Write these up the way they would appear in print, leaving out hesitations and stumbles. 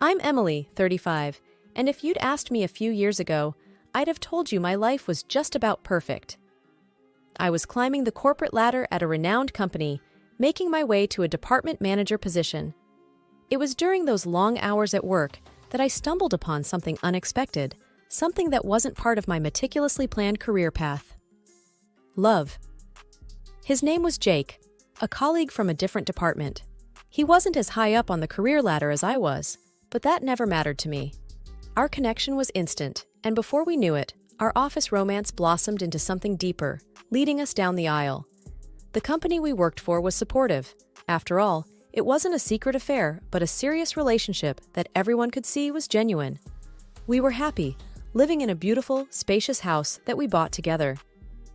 I'm Emily, 35, and if you'd asked me a few years ago, I'd have told you my life was just about perfect. I was climbing the corporate ladder at a renowned company, making my way to a department manager position. It was during those long hours at work that I stumbled upon something unexpected, something that wasn't part of my meticulously planned career path. Love. His name was Jake, a colleague from a different department. He wasn't as high up on the career ladder as I was, but that never mattered to me. Our connection was instant, and before we knew it, our office romance blossomed into something deeper, leading us down the aisle. The company we worked for was supportive. After all, it wasn't a secret affair, but a serious relationship that everyone could see was genuine. We were happy, living in a beautiful, spacious house that we bought together.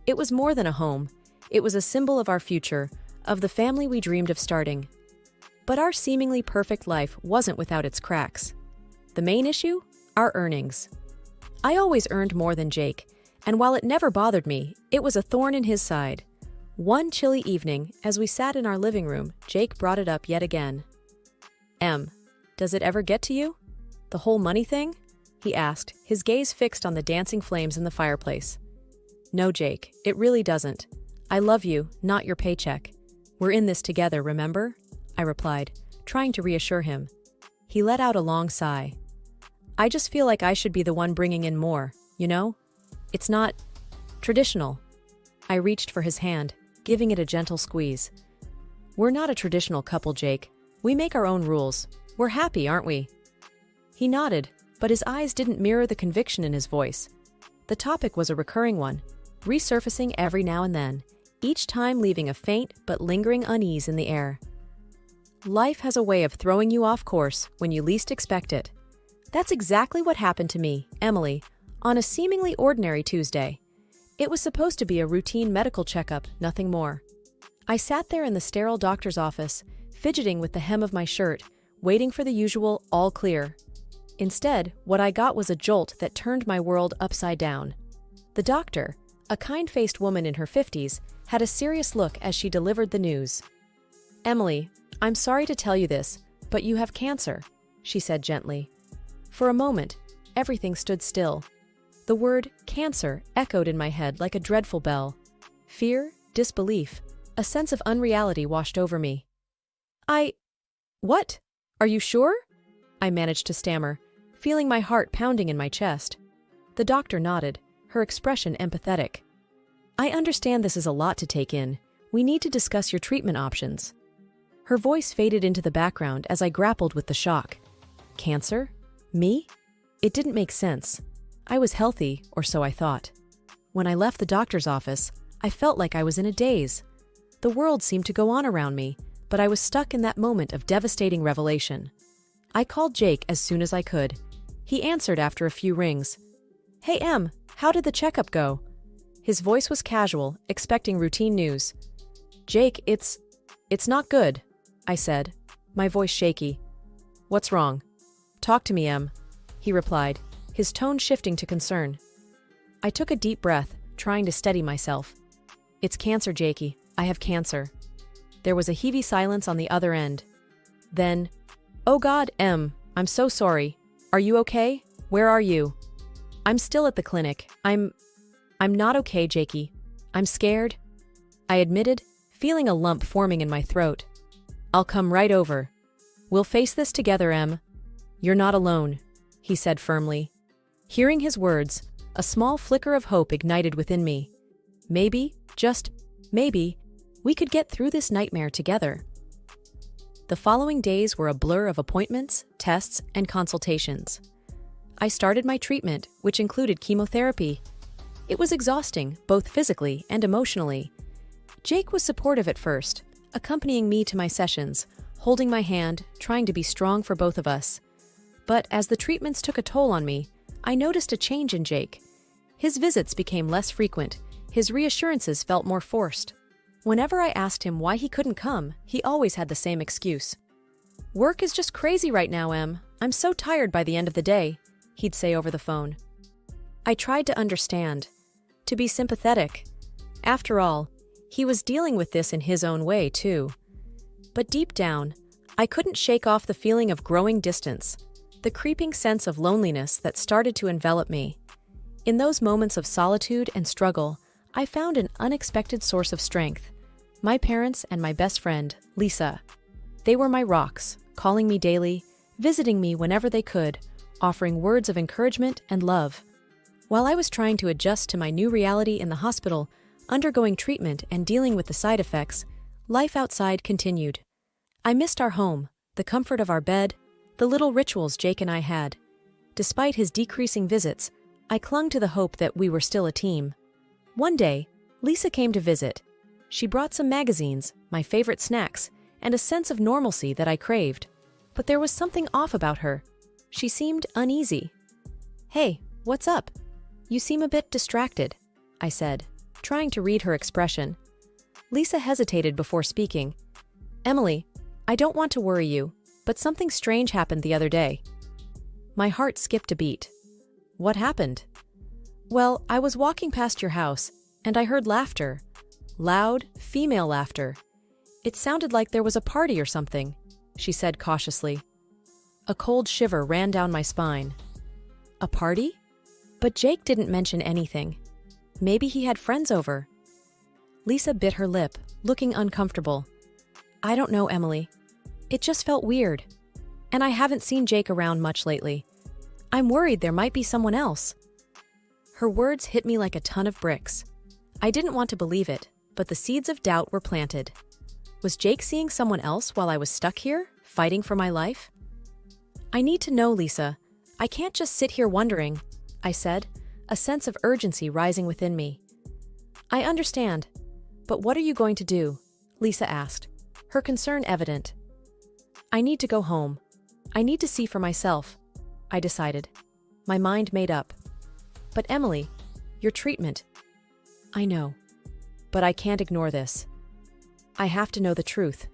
It was more than a home. It was a symbol of our future, of the family we dreamed of starting. But our seemingly perfect life wasn't without its cracks. The main issue? Our earnings. I always earned more than Jake, and while it never bothered me, it was a thorn in his side. One chilly evening, as we sat in our living room, Jake brought it up yet again. Does it ever get to you? The whole money thing? He asked, his gaze fixed on the dancing flames in the fireplace. No, Jake, it really doesn't. I love you, not your paycheck. We're in this together, remember? I replied, trying to reassure him. He let out a long sigh. I just feel like I should be the one bringing in more, you know? It's not traditional. I reached for his hand, giving it a gentle squeeze. We're not a traditional couple, Jake. We make our own rules. We're happy, aren't we? He nodded, but his eyes didn't mirror the conviction in his voice. The topic was a recurring one, resurfacing every now and then, each time leaving a faint but lingering unease in the air. Life has a way of throwing you off course when you least expect it. That's exactly what happened to me, Emily, on a seemingly ordinary Tuesday. It was supposed to be a routine medical checkup, nothing more. I sat there in the sterile doctor's office, fidgeting with the hem of my shirt, waiting for the usual all clear. Instead, what I got was a jolt that turned my world upside down. The doctor, a kind-faced woman in her 50s, had a serious look as she delivered the news. Emily, I'm sorry to tell you this, but you have cancer, she said gently. For a moment, everything stood still. The word cancer echoed in my head like a dreadful bell. Fear, disbelief, a sense of unreality washed over me. What? Are you sure? I managed to stammer, feeling my heart pounding in my chest. The doctor nodded, her expression empathetic. I understand this is a lot to take in. We need to discuss your treatment options. Her voice faded into the background as I grappled with the shock. Cancer? Me? It didn't make sense. I was healthy, or so I thought. When I left the doctor's office, I felt like I was in a daze. The world seemed to go on around me, but I was stuck in that moment of devastating revelation. I called Jake as soon as I could. He answered after a few rings. Hey, Em, how did the checkup go? His voice was casual, expecting routine news. Jake, it's not good, I said, my voice shaky. What's wrong? Talk to me, Em, he replied, his tone shifting to concern. I took a deep breath, trying to steady myself. It's cancer, Jakey. I have cancer. There was a heavy silence on the other end. Then, oh God, Em, I'm so sorry. Are you okay? Where are you? I'm still at the clinic. I'm not okay, Jakey. I'm scared, I admitted, feeling a lump forming in my throat. I'll come right over. We'll face this together, Em. You're not alone, he said firmly. Hearing his words, a small flicker of hope ignited within me. Maybe, just maybe, we could get through this nightmare together. The following days were a blur of appointments, tests, and consultations. I started my treatment, which included chemotherapy. It was exhausting, both physically and emotionally. Jake was supportive at first, accompanying me to my sessions, holding my hand, trying to be strong for both of us. But as the treatments took a toll on me, I noticed a change in Jake. His visits became less frequent, his reassurances felt more forced. Whenever I asked him why he couldn't come, he always had the same excuse. Work is just crazy right now, Em. I'm so tired by the end of the day, he'd say over the phone. I tried to understand, to be sympathetic. After all, he was dealing with this in his own way, too. But deep down, I couldn't shake off the feeling of growing distance. the creeping sense of loneliness that started to envelop me. In those moments of solitude and struggle, I found an unexpected source of strength. My parents and my best friend, Lisa. They were my rocks, calling me daily, visiting me whenever they could, offering words of encouragement and love. While I was trying to adjust to my new reality in the hospital, undergoing treatment and dealing with the side effects, life outside continued. I missed our home, the comfort of our bed, the little rituals Jake and I had. Despite his decreasing visits, I clung to the hope that we were still a team. One day, Lisa came to visit. She brought some magazines, my favorite snacks, and a sense of normalcy that I craved. But there was something off about her. She seemed uneasy. "Hey, what's up? You seem a bit distracted," I said, trying to read her expression. Lisa hesitated before speaking. "Emily, I don't want to worry you, but something strange happened the other day." My heart skipped a beat. "What happened?" "Well, I was walking past your house, and I heard laughter. Loud, female laughter. It sounded like there was a party or something," she said cautiously. A cold shiver ran down my spine. "A party? But Jake didn't mention anything. Maybe he had friends over." Lisa bit her lip, looking uncomfortable. "I don't know, Emily. It just felt weird. And I haven't seen Jake around much lately. I'm worried there might be someone else." Her words hit me like a ton of bricks. I didn't want to believe it, but the seeds of doubt were planted. Was Jake seeing someone else while I was stuck here, fighting for my life? "I need to know, Lisa. I can't just sit here wondering," I said, a sense of urgency rising within me. "I understand. But what are you going to do?" Lisa asked, her concern evident. "I need to go home. I need to see for myself," I decided, my mind made up. "But Emily, your treatment—" "I know. But I can't ignore this." "I have to know the truth,"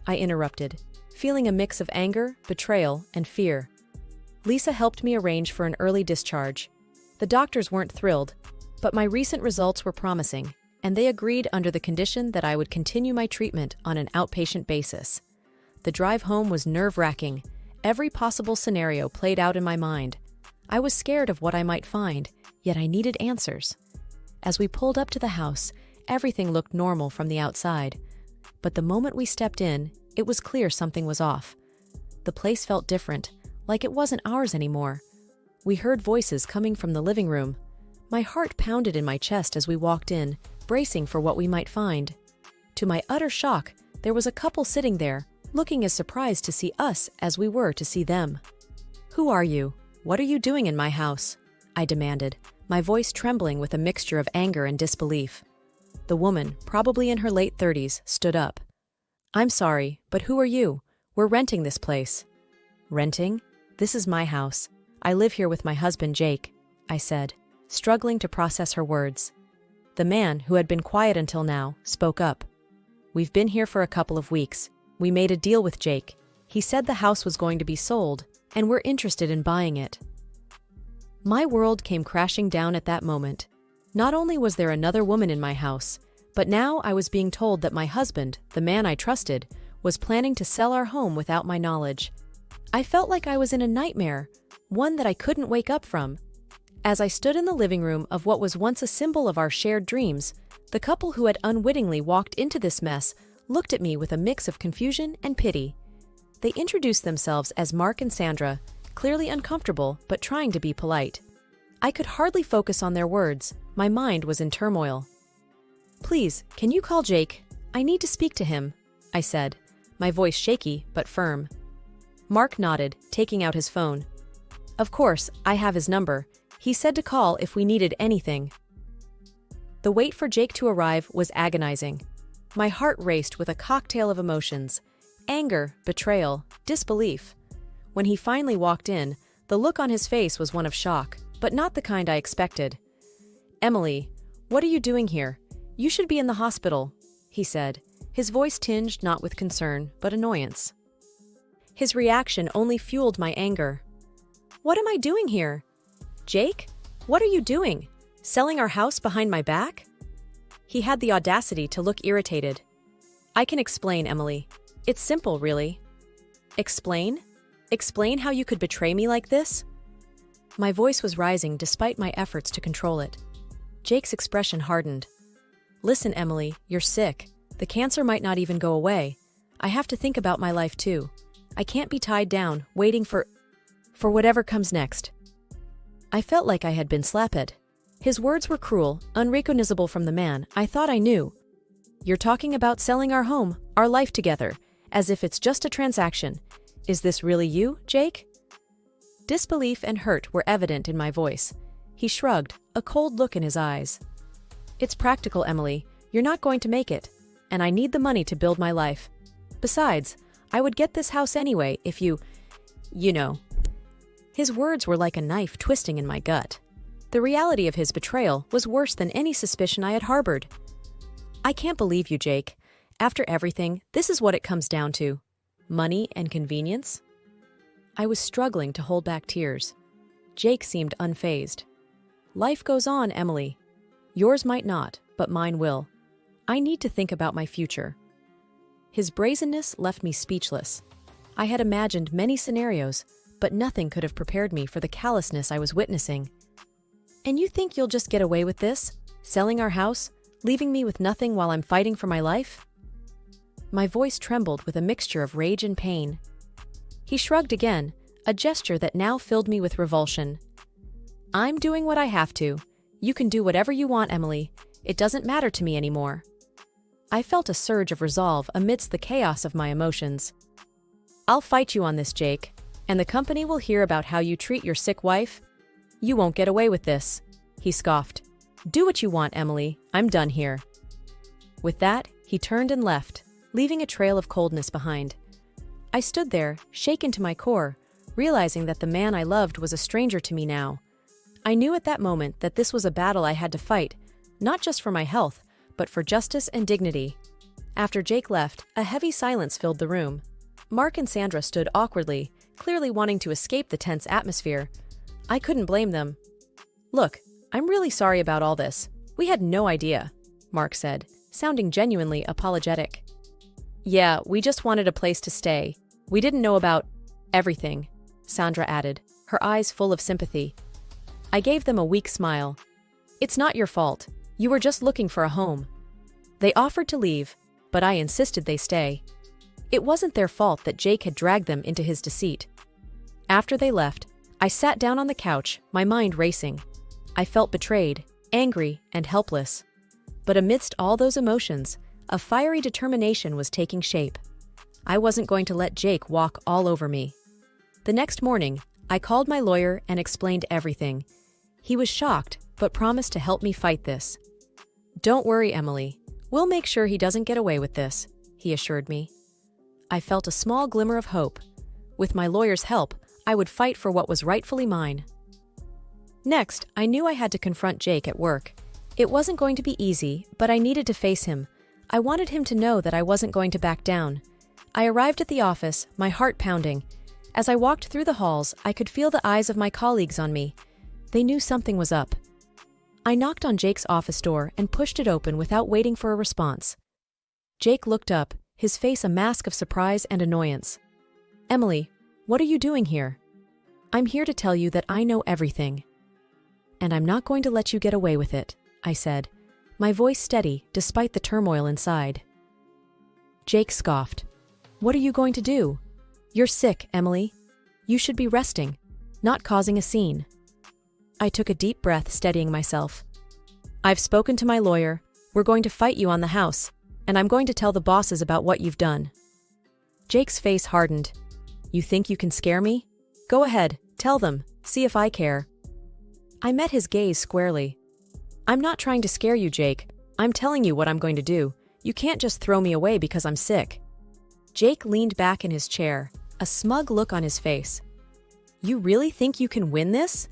I interrupted, feeling a mix of anger, betrayal, and fear. Lisa helped me arrange for an early discharge. The doctors weren't thrilled, but my recent results were promising, and they agreed under the condition that I would continue my treatment on an outpatient basis. The drive home was nerve-wracking. Every possible scenario played out in my mind. I was scared of what I might find, yet I needed answers. As we pulled up to the house, everything looked normal from the outside. But the moment we stepped in, it was clear something was off. The place felt different, like it wasn't ours anymore. We heard voices coming from the living room. My heart pounded in my chest as we walked in, bracing for what we might find. To my utter shock, there was a couple sitting there, looking as surprised to see us as we were to see them. "Who are you? What are you doing in my house?" I demanded, my voice trembling with a mixture of anger and disbelief. The woman, probably in her late 30s, stood up. "I'm sorry, but who are you? We're renting this place." "Renting? This is my house. I live here with my husband, Jake," I said, struggling to process her words. The man, who had been quiet until now, spoke up. "We've been here for a couple of weeks. We made a deal with Jake. He said the house was going to be sold, and we're interested in buying it." My world came crashing down at that moment. Not only was there another woman in my house, but now I was being told that my husband, the man I trusted, was planning to sell our home without my knowledge. I felt like I was in a nightmare, one that I couldn't wake up from. As I stood in the living room of what was once a symbol of our shared dreams, the couple who had unwittingly walked into this mess looked at me with a mix of confusion and pity. They introduced themselves as Mark and Sandra, clearly uncomfortable but trying to be polite. I could hardly focus on their words. My mind was in turmoil. "Please, can you call Jake? I need to speak to him," I said, my voice shaky but firm. Mark nodded, taking out his phone. "Of course, I have his number. He said to call if we needed anything." The wait for Jake to arrive was agonizing. My heart raced with a cocktail of emotions: anger, betrayal, disbelief. When he finally walked in, the look on his face was one of shock, but not the kind I expected. "Emily, what are you doing here? You should be in the hospital," he said, his voice tinged not with concern, but annoyance. His reaction only fueled my anger. "What am I doing here? Jake, what are you doing? Selling our house behind my back?" He had the audacity to look irritated. "I can explain, Emily. It's simple, really." "Explain?" Explain how you could betray me like this? My voice was rising despite my efforts to control it. Jake's expression hardened. Listen, Emily, you're sick. The cancer might not even go away. I have to think about my life too. I can't be tied down, waiting for whatever comes next. I felt like I had been slapped. His words were cruel, unrecognizable from the man I thought I knew. You're talking about selling our home, our life together, as if it's just a transaction. Is this really you, Jake? Disbelief and hurt were evident in my voice. He shrugged, a cold look in his eyes. It's practical, Emily. You're not going to make it, and I need the money to build my life. Besides, I would get this house anyway if you know. His words were like a knife twisting in my gut. The reality of his betrayal was worse than any suspicion I had harbored. I can't believe you, Jake. After everything, this is what it comes down to. Money and convenience? I was struggling to hold back tears. Jake seemed unfazed. Life goes on, Emily. Yours might not, but mine will. I need to think about my future. His brazenness left me speechless. I had imagined many scenarios, but nothing could have prepared me for the callousness I was witnessing. And you think you'll just get away with this? Selling our house? Leaving me with nothing while I'm fighting for my life? My voice trembled with a mixture of rage and pain. He shrugged again, a gesture that now filled me with revulsion. I'm doing what I have to. You can do whatever you want, Emily. It doesn't matter to me anymore. I felt a surge of resolve amidst the chaos of my emotions. I'll fight you on this, Jake, and the company will hear about how you treat your sick wife. You won't get away with this, he scoffed. Do what you want, Emily. I'm done here. With that, he turned and left, leaving a trail of coldness behind. I stood there, shaken to my core, realizing that the man I loved was a stranger to me now. I knew at that moment that this was a battle I had to fight, not just for my health, but for justice and dignity. After Jake left, a heavy silence filled the room. Mark and Sandra stood awkwardly, clearly wanting to escape the tense atmosphere. I couldn't blame them. Look, I'm really sorry about all this. We had no idea, Mark said, sounding genuinely apologetic. Yeah, we just wanted a place to stay. We didn't know about everything, Sandra added, her eyes full of sympathy. I gave them a weak smile. It's not your fault. You were just looking for a home. They offered to leave, but I insisted they stay. It wasn't their fault that Jake had dragged them into his deceit. After they left, I sat down on the couch, my mind racing. I felt betrayed, angry, and helpless. But amidst all those emotions, a fiery determination was taking shape. I wasn't going to let Jake walk all over me. The next morning, I called my lawyer and explained everything. He was shocked, but promised to help me fight this. Don't worry, Emily. We'll make sure he doesn't get away with this, he assured me. I felt a small glimmer of hope. With my lawyer's help, I would fight for what was rightfully mine. Next, I knew I had to confront Jake at work. It wasn't going to be easy, but I needed to face him. I wanted him to know that I wasn't going to back down. I arrived at the office, my heart pounding. As I walked through the halls, I could feel the eyes of my colleagues on me. They knew something was up. I knocked on Jake's office door and pushed it open without waiting for a response. Jake looked up, his face a mask of surprise and annoyance. Emily, what are you doing here? I'm here to tell you that I know everything. And I'm not going to let you get away with it, I said, my voice steady despite the turmoil inside. Jake scoffed. What are you going to do? You're sick, Emily. You should be resting, not causing a scene. I took a deep breath, steadying myself. I've spoken to my lawyer. We're going to fight you on the house, and I'm going to tell the bosses about what you've done. Jake's face hardened. You think you can scare me? Go ahead, tell them, see if I care. I met his gaze squarely. I'm not trying to scare you, Jake. I'm telling you what I'm going to do. You can't just throw me away because I'm sick. Jake leaned back in his chair, a smug look on his face. You really think you can win this?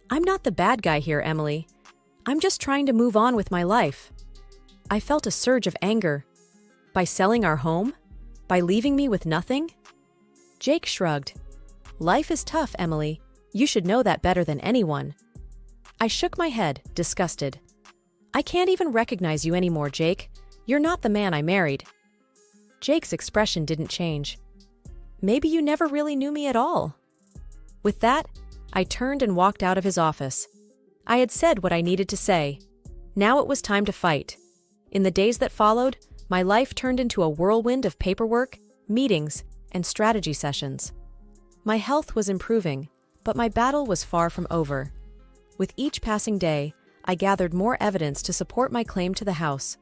I'm not the bad guy here, Emily. I'm just trying to move on with my life. I felt a surge of anger. By selling our home? By leaving me with nothing? Jake shrugged. Life is tough, Emily. You should know that better than anyone. I shook my head, disgusted. I can't even recognize you anymore, Jake. You're not the man I married. Jake's expression didn't change. Maybe you never really knew me at all." With that, I turned and walked out of his office. I had said what I needed to say. Now it was time to fight. In the days that followed, my life turned into a whirlwind of paperwork, meetings, and strategy sessions. My health was improving, but my battle was far from over. With each passing day, I gathered more evidence to support my claim to the house.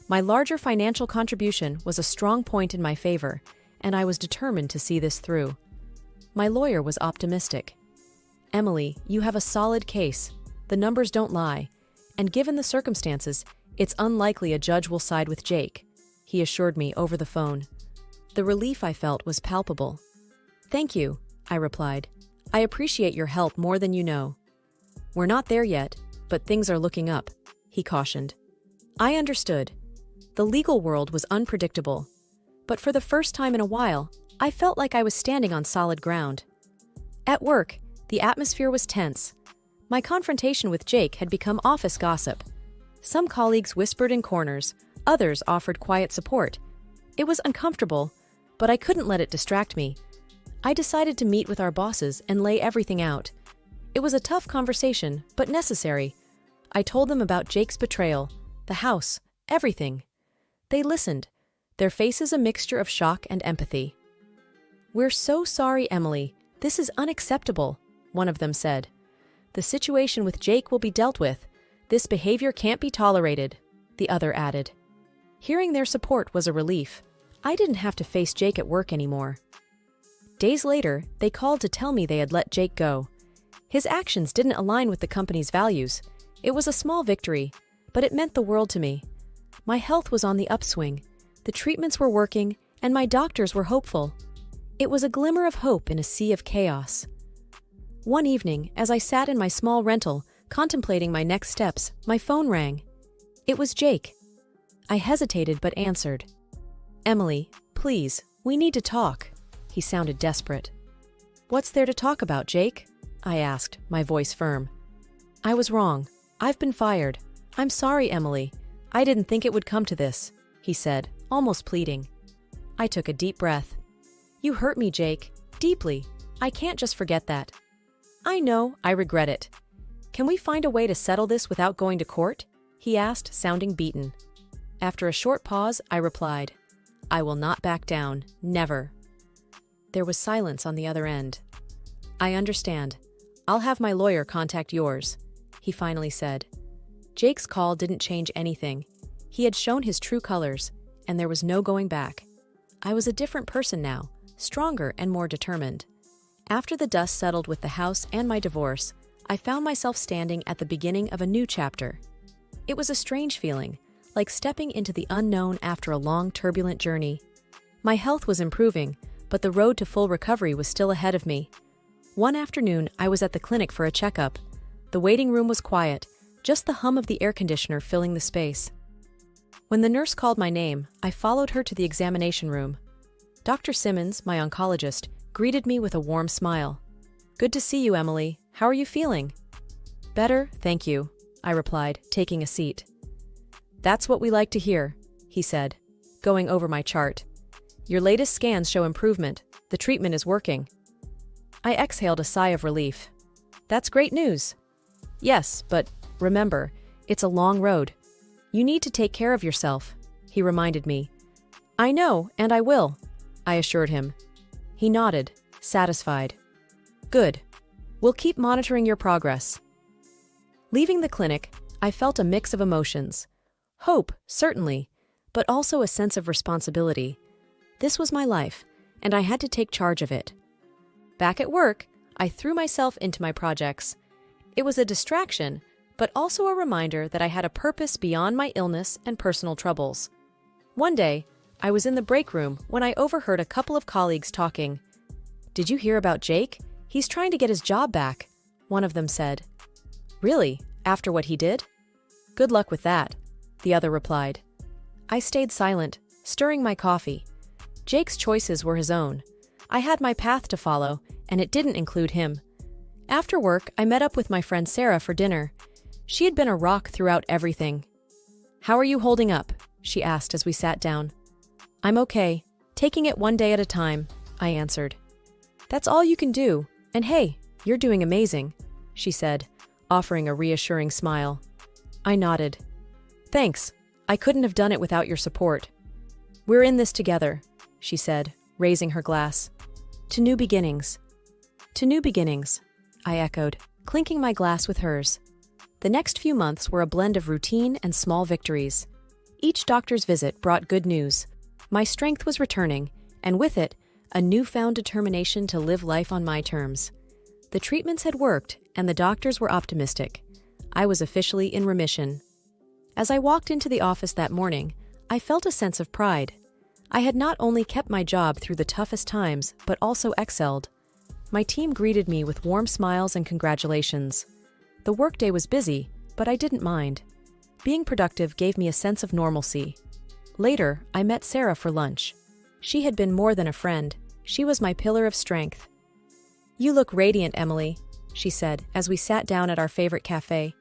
My larger financial contribution was a strong point in my favor, and I was determined to see this through. My lawyer was optimistic. "Emily, you have a solid case. The numbers don't lie, and given the circumstances, it's unlikely a judge will side with Jake," he assured me over the phone. The relief I felt was palpable. "Thank you," I replied. "I appreciate your help more than you know." "We're not there yet, but things are looking up," he cautioned. I understood. The legal world was unpredictable, but for the first time in a while, I felt like I was standing on solid ground. At work, the atmosphere was tense. My confrontation with Jake had become office gossip. Some colleagues whispered in corners, others offered quiet support. It was uncomfortable, but I couldn't let it distract me. I decided to meet with our bosses and lay everything out. It was a tough conversation, but necessary. I told them about Jake's betrayal, the house, everything. They listened, their faces a mixture of shock and empathy. "We're so sorry, Emily. This is unacceptable," one of them said. "The situation with Jake will be dealt with. This behavior can't be tolerated," the other added. Hearing their support was a relief. I didn't have to face Jake at work anymore. Days later, they called to tell me they had let Jake go. His actions didn't align with the company's values. It was a small victory, but it meant the world to me. My health was on the upswing, the treatments were working, and my doctors were hopeful. It was a glimmer of hope in a sea of chaos. One evening, as I sat in my small rental, contemplating my next steps, my phone rang. It was Jake. I hesitated but answered. "Emily, please, we need to talk." He sounded desperate. "What's there to talk about, Jake?" I asked, my voice firm. "I was wrong. I've been fired. I'm sorry, Emily. I didn't think it would come to this," he said, almost pleading. I took a deep breath. "You hurt me, Jake. Deeply. I can't just forget that." "I know, I regret it. Can we find a way to settle this without going to court?" he asked, sounding beaten. After a short pause, I replied, "I will not back down. Never." There was silence on the other end. "I understand. I'll have my lawyer contact yours," he finally said. Jake's call didn't change anything. He had shown his true colors, and there was no going back. I was a different person now, stronger and more determined. After the dust settled with the house and my divorce, I found myself standing at the beginning of a new chapter. It was a strange feeling, like stepping into the unknown after a long, turbulent journey. My health was improving, but the road to full recovery was still ahead of me. One afternoon, I was at the clinic for a checkup. The waiting room was quiet, just the hum of the air conditioner filling the space. When the nurse called my name, I followed her to the examination room. Dr. Simmons, my oncologist, greeted me with a warm smile. "Good to see you, Emily. How are you feeling?" "Better, thank you," I replied, taking a seat. "That's what we like to hear," he said, going over my chart. "Your latest scans show improvement. The treatment is working." I exhaled a sigh of relief. "That's great news." "Yes, but remember, it's a long road. You need to take care of yourself," he reminded me. "I know, and I will," I assured him. He nodded, satisfied. "Good. We'll keep monitoring your progress." Leaving the clinic, I felt a mix of emotions. Hope, certainly, but also a sense of responsibility. This was my life, and I had to take charge of it. Back at work, I threw myself into my projects. It was a distraction, but also a reminder that I had a purpose beyond my illness and personal troubles. One day, I was in the break room when I overheard a couple of colleagues talking. "Did you hear about Jake? He's trying to get his job back," one of them said. "Really? After what he did?" "Good luck with that," the other replied. I stayed silent, stirring my coffee. Jake's choices were his own. I had my path to follow, and it didn't include him. After work, I met up with my friend Sarah for dinner. She had been a rock throughout everything. "How are you holding up?" she asked as we sat down. "I'm okay, taking it one day at a time," I answered. That's all you can do, and hey, you're doing amazing, she said, offering a reassuring smile. I nodded. Thanks, I couldn't have done it without your support. We're in this together, she said, raising her glass. To new beginnings. To new beginnings, I echoed, clinking my glass with hers. The next few months were a blend of routine and small victories. Each doctor's visit brought good news. My strength was returning, and with it, a newfound determination to live life on my terms. The treatments had worked, and the doctors were optimistic. I was officially in remission. As I walked into the office that morning, I felt a sense of pride. I had not only kept my job through the toughest times, but also excelled. My team greeted me with warm smiles and congratulations. The workday was busy, but I didn't mind. Being productive gave me a sense of normalcy. Later, I met Sarah for lunch. She had been more than a friend. She was my pillar of strength. You look radiant, Emily, she said as we sat down at our favorite cafe.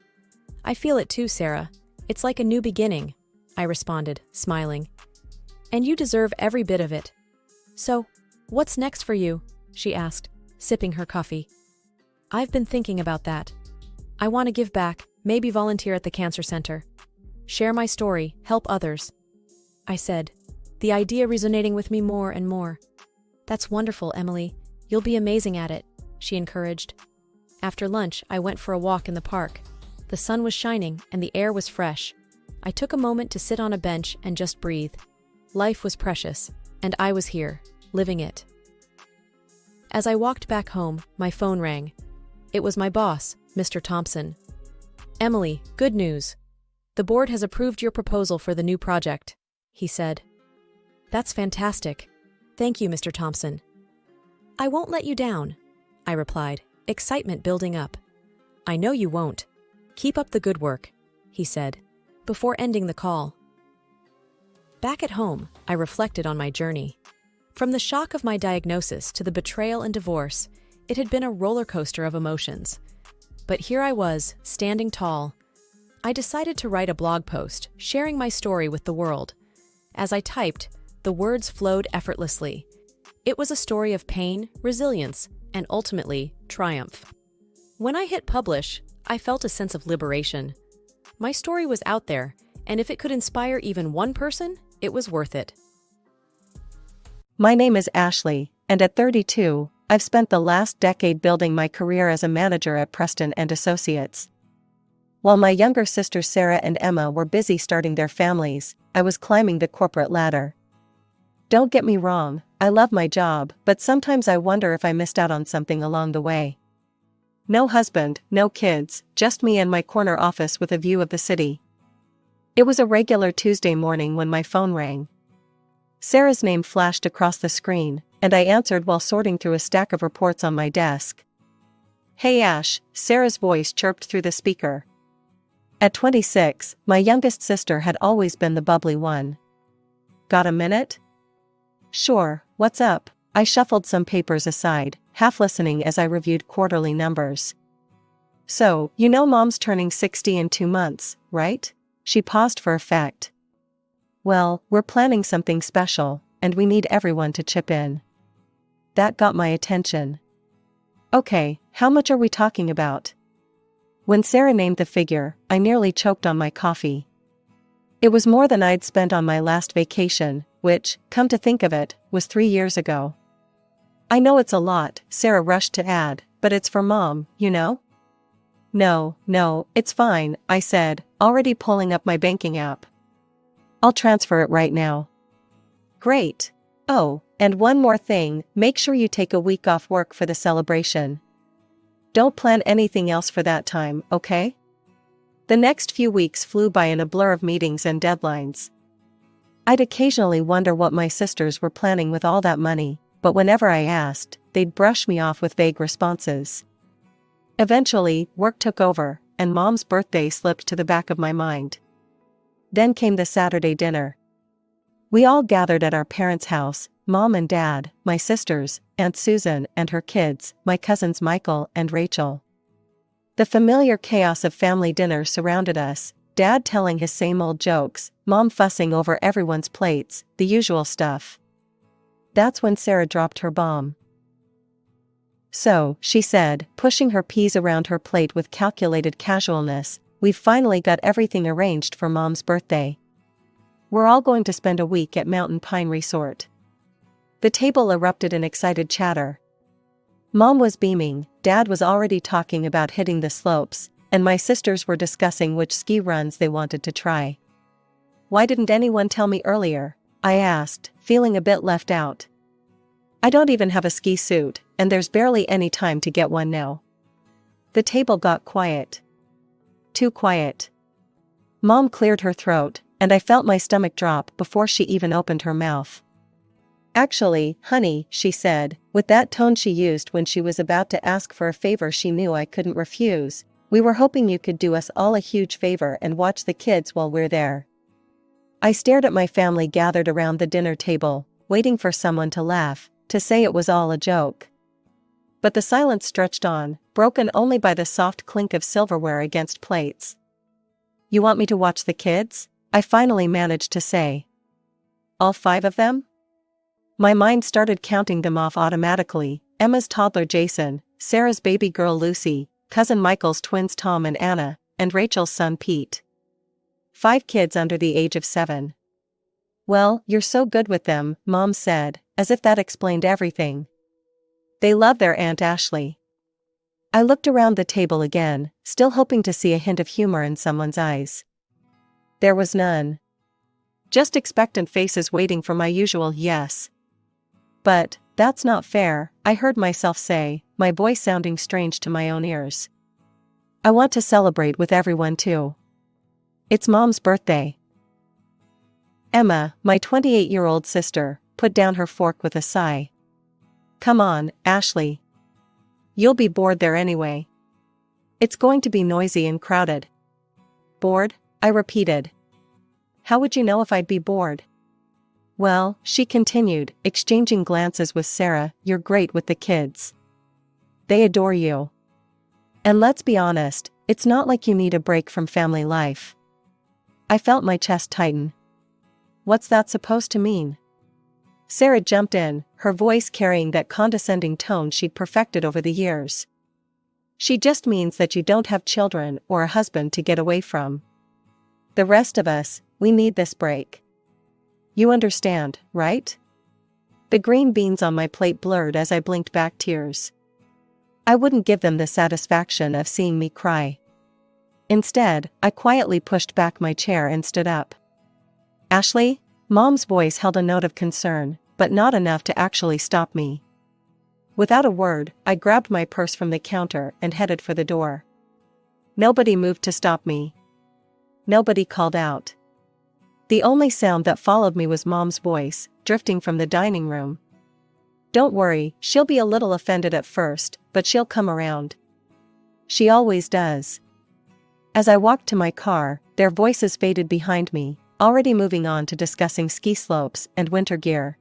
I feel it too, Sarah. It's like a new beginning, I responded, smiling. And you deserve every bit of it. So, what's next for you? She asked, sipping her coffee. I've been thinking about that. I want to give back, maybe volunteer at the cancer center. Share my story, help others. I said, the idea resonating with me more and more. That's wonderful, Emily. You'll be amazing at it, she encouraged. After lunch, I went for a walk in the park. The sun was shining and the air was fresh. I took a moment to sit on a bench and just breathe. Life was precious, and I was here, living it. As I walked back home, my phone rang. It was my boss, Mr. Thompson. Emily, good news. The board has approved your proposal for the new project, he said. That's fantastic. Thank you, Mr. Thompson. I won't let you down, I replied, excitement building up. I know you won't. Keep up the good work, he said, before ending the call. Back at home, I reflected on my journey. From the shock of my diagnosis to the betrayal and divorce, it had been a roller coaster of emotions. But here I was, standing tall. I decided to write a blog post, sharing my story with the world. As I typed, the words flowed effortlessly. It was a story of pain, resilience, and ultimately, triumph. When I hit publish, I felt a sense of liberation. My story was out there, and if it could inspire even one person, it was worth it. My name is Ashley, and at 32, I've spent the last decade building my career as a manager at Preston & Associates. While my younger sisters Sarah and Emma were busy starting their families, I was climbing the corporate ladder. Don't get me wrong, I love my job, but sometimes I wonder if I missed out on something along the way. No husband, no kids, just me and my corner office with a view of the city. It was a regular Tuesday morning when my phone rang. Sarah's name flashed across the screen, and I answered while sorting through a stack of reports on my desk. Hey Ash, Sarah's voice chirped through the speaker. At 26, my youngest sister had always been the bubbly one. Got a minute? Sure, what's up? I shuffled some papers aside, half listening as I reviewed quarterly numbers. So, you know Mom's turning 60 in 2 months, right? She paused for effect. Well, we're planning something special, and we need everyone to chip in. That got my attention. Okay, how much are we talking about? When Sarah named the figure, I nearly choked on my coffee. It was more than I'd spent on my last vacation, which, come to think of it, was 3 years ago. I know it's a lot, Sarah rushed to add, but it's for Mom, you know? No, it's fine, I said, already pulling up my banking app. I'll transfer it right now. Great. Oh, and one more thing, make sure you take a week off work for the celebration. Don't plan anything else for that time, okay? The next few weeks flew by in a blur of meetings and deadlines. I'd occasionally wonder what my sisters were planning with all that money, but whenever I asked, they'd brush me off with vague responses. Eventually, work took over, and Mom's birthday slipped to the back of my mind. Then came the Saturday dinner. We all gathered at our parents' house, Mom and Dad, my sisters, Aunt Susan and her kids, my cousins Michael and Rachel. The familiar chaos of family dinner surrounded us, Dad telling his same old jokes, Mom fussing over everyone's plates, the usual stuff. That's when Sarah dropped her bomb. "So," she said, pushing her peas around her plate with calculated casualness, "we've finally got everything arranged for Mom's birthday. We're all going to spend a week at Mountain Pine Resort." The table erupted in excited chatter. Mom was beaming, Dad was already talking about hitting the slopes, and my sisters were discussing which ski runs they wanted to try. "Why didn't anyone tell me earlier?" I asked, feeling a bit left out. "I don't even have a ski suit, and there's barely any time to get one now." The table got quiet. Too quiet. Mom cleared her throat, and I felt my stomach drop before she even opened her mouth. "Actually, honey," she said, with that tone she used when she was about to ask for a favor she knew I couldn't refuse, "we were hoping you could do us all a huge favor and watch the kids while we're there." I stared at my family gathered around the dinner table, waiting for someone to laugh, to say it was all a joke. But the silence stretched on, broken only by the soft clink of silverware against plates. "You want me to watch the kids?" I finally managed to say. "All 5 of them?" My mind started counting them off automatically: Emma's toddler Jason, Sarah's baby girl Lucy, cousin Michael's twins Tom and Anna, and Rachel's son Pete. 5 kids under the age of 7. "Well, you're so good with them," Mom said, as if that explained everything. "They love their Aunt Ashley." I looked around the table again, still hoping to see a hint of humor in someone's eyes. There was none. Just expectant faces waiting for my usual yes. "But, that's not fair," I heard myself say, my voice sounding strange to my own ears. "I want to celebrate with everyone too. It's Mom's birthday." Emma, my 28-year-old sister, put down her fork with a sigh. "Come on, Ashley. You'll be bored there anyway. It's going to be noisy and crowded." "Bored?" I repeated. "How would you know if I'd be bored?" "Well," she continued, exchanging glances with Sarah, "you're great with the kids. They adore you. And let's be honest, it's not like you need a break from family life." I felt my chest tighten. "What's that supposed to mean?" Sarah jumped in, her voice carrying that condescending tone she'd perfected over the years. "She just means that you don't have children or a husband to get away from. The rest of us, we need this break. You understand, right?" The green beans on my plate blurred as I blinked back tears. I wouldn't give them the satisfaction of seeing me cry. Instead, I quietly pushed back my chair and stood up. "Ashley?" Mom's voice held a note of concern, but not enough to actually stop me. Without a word, I grabbed my purse from the counter and headed for the door. Nobody moved to stop me. Nobody called out. The only sound that followed me was Mom's voice, drifting from the dining room. "Don't worry, she'll be a little offended at first, but she'll come around. She always does." As I walked to my car, their voices faded behind me, already moving on to discussing ski slopes and winter gear.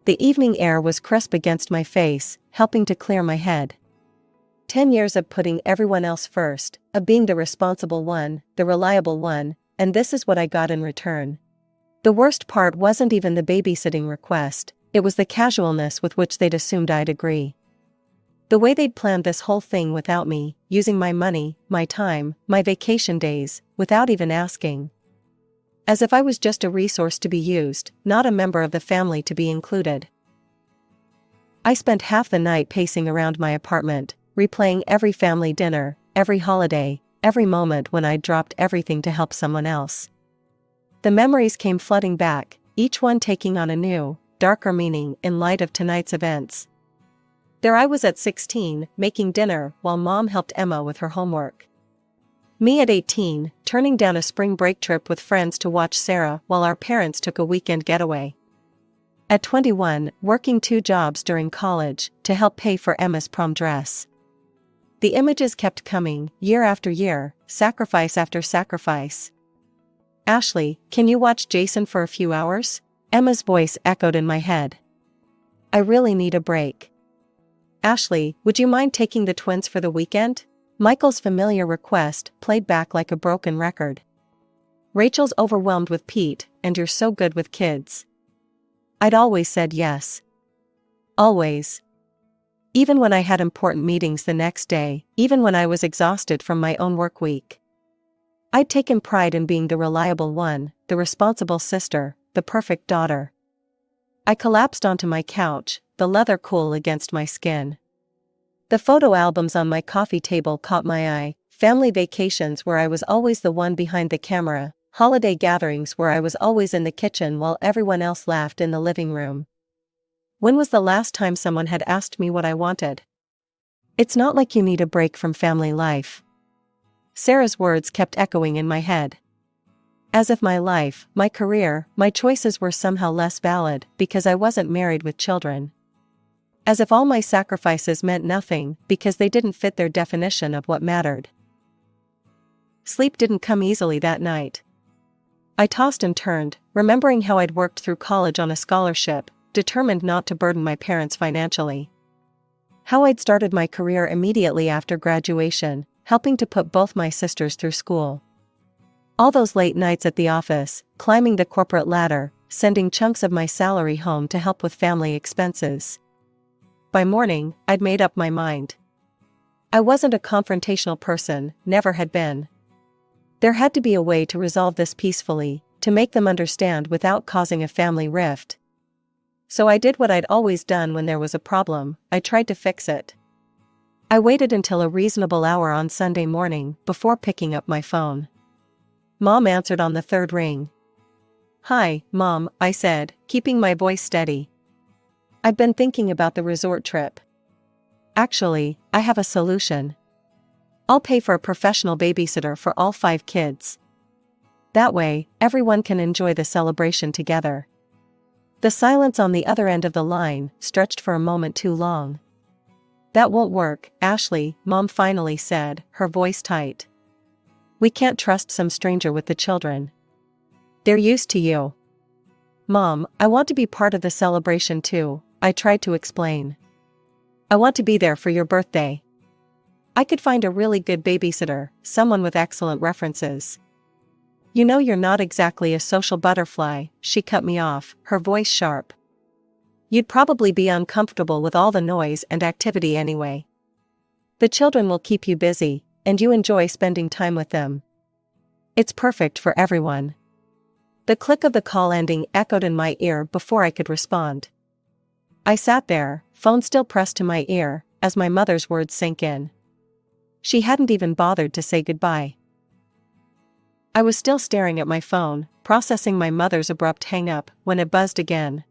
The evening air was crisp against my face, helping to clear my head. 10 years of putting everyone else first, of being the responsible one, the reliable one, and this is what I got in return. The worst part wasn't even the babysitting request, it was the casualness with which they'd assumed I'd agree. The way they'd planned this whole thing without me, using my money, my time, my vacation days, without even asking. As if I was just a resource to be used, not a member of the family to be included. I spent half the night pacing around my apartment, replaying every family dinner, every holiday, every moment when I'd dropped everything to help someone else. The memories came flooding back, each one taking on a new, darker meaning in light of tonight's events. There I was at 16, making dinner while Mom helped Emma with her homework. Me at 18, turning down a spring break trip with friends to watch Sarah while our parents took a weekend getaway. At 21, working 2 jobs during college to help pay for Emma's prom dress. The images kept coming, year after year, sacrifice after sacrifice. "Ashley, can you watch Jason for a few hours?" Emma's voice echoed in my head. "I really need a break." "Ashley, would you mind taking the twins for the weekend?" Michael's familiar request played back like a broken record. "Rachel's overwhelmed with Pete, and you're so good with kids." I'd always said yes. Always. Even when I had important meetings the next day, even when I was exhausted from my own work week. I'd taken pride in being the reliable one, the responsible sister, the perfect daughter. I collapsed onto my couch, the leather cool against my skin. The photo albums on my coffee table caught my eye, family vacations where I was always the one behind the camera, holiday gatherings where I was always in the kitchen while everyone else laughed in the living room. When was the last time someone had asked me what I wanted? It's not like you need a break from family life. Sarah's words kept echoing in my head. As if my life, my career, my choices were somehow less valid because I wasn't married with children. As if all my sacrifices meant nothing because they didn't fit their definition of what mattered. Sleep didn't come easily that night. I tossed and turned, remembering how I'd worked through college on a scholarship, determined not to burden my parents financially. How I'd started my career immediately after graduation, helping to put both my sisters through school. All those late nights at the office, climbing the corporate ladder, sending chunks of my salary home to help with family expenses. By morning, I'd made up my mind. I wasn't a confrontational person, never had been. There had to be a way to resolve this peacefully, to make them understand without causing a family rift. So I did what I'd always done when there was a problem, I tried to fix it. I waited until a reasonable hour on Sunday morning before picking up my phone. Mom answered on the third ring. "Hi, Mom," I said, keeping my voice steady. "I've been thinking about the resort trip. Actually, I have a solution. I'll pay for a professional babysitter for all 5 kids. That way, everyone can enjoy the celebration together." The silence on the other end of the line stretched for a moment too long. "That won't work, Ashley," Mom finally said, her voice tight. "We can't trust some stranger with the children. They're used to you." "Mom, I want to be part of the celebration too," I tried to explain. "I want to be there for your birthday. I could find a really good babysitter, someone with excellent references." "You know you're not exactly a social butterfly," she cut me off, her voice sharp. "You'd probably be uncomfortable with all the noise and activity anyway. The children will keep you busy, and you enjoy spending time with them. It's perfect for everyone." The click of the call ending echoed in my ear before I could respond. I sat there, phone still pressed to my ear, as my mother's words sank in. She hadn't even bothered to say goodbye. I was still staring at my phone, processing my mother's abrupt hang-up, when it buzzed again.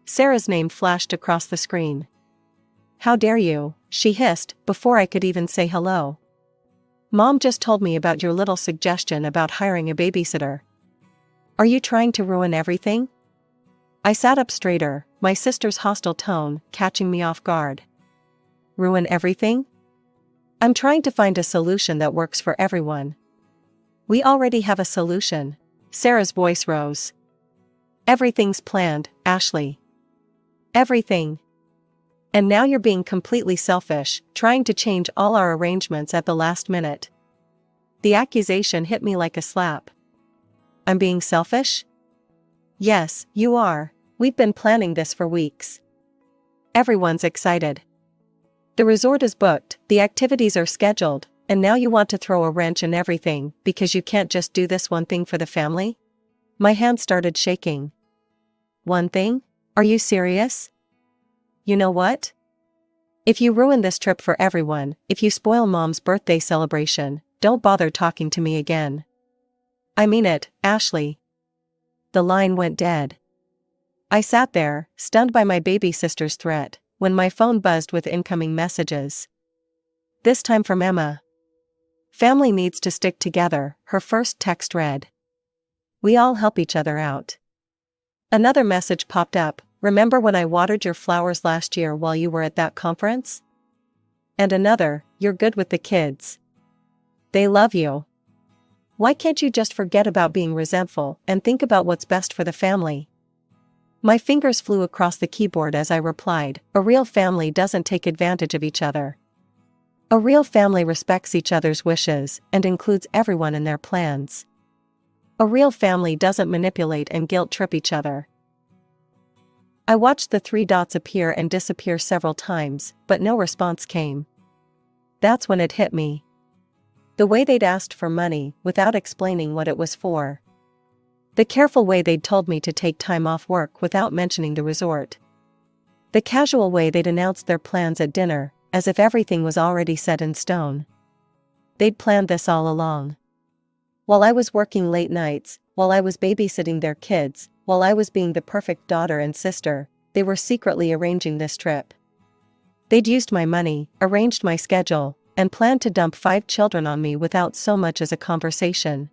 Sarah's name flashed across the screen. "How dare you," she hissed, before I could even say hello. "Mom just told me about your little suggestion about hiring a babysitter. Are you trying to ruin everything?" I sat up straighter, my sister's hostile tone catching me off guard. "Ruin everything? I'm trying to find a solution that works for everyone." "We already have a solution." Sarah's voice rose. "Everything's planned, Ashley. Everything. And now you're being completely selfish, trying to change all our arrangements at the last minute." The accusation hit me like a slap. "I'm being selfish?" "Yes, you are. We've been planning this for weeks. Everyone's excited. The resort is booked, the activities are scheduled, and now you want to throw a wrench in everything because you can't just do this one thing for the family?" My hand started shaking. "One thing? Are you serious?" "You know what? If you ruin this trip for everyone, if you spoil Mom's birthday celebration, don't bother talking to me again." "I mean it, Ashley." The line went dead. I sat there, stunned by my baby sister's threat, when my phone buzzed with incoming messages. This time from Emma. "Family needs to stick together," her first text read. "We all help each other out." Another message popped up. "Remember when I watered your flowers last year while you were at that conference?" And another, "You're good with the kids. They love you. Why can't you just forget about being resentful and think about what's best for the family?" My fingers flew across the keyboard as I replied, "A real family doesn't take advantage of each other. A real family respects each other's wishes and includes everyone in their plans. A real family doesn't manipulate and guilt-trip each other." I watched the three dots appear and disappear several times, but no response came. That's when it hit me. The way they'd asked for money without explaining what it was for. The careful way they'd told me to take time off work without mentioning the resort. The casual way they'd announced their plans at dinner, as if everything was already set in stone. They'd planned this all along. While I was working late nights, while I was babysitting their kids, while I was being the perfect daughter and sister, they were secretly arranging this trip. They'd used my money, arranged my schedule, and planned to dump 5 children on me without so much as a conversation.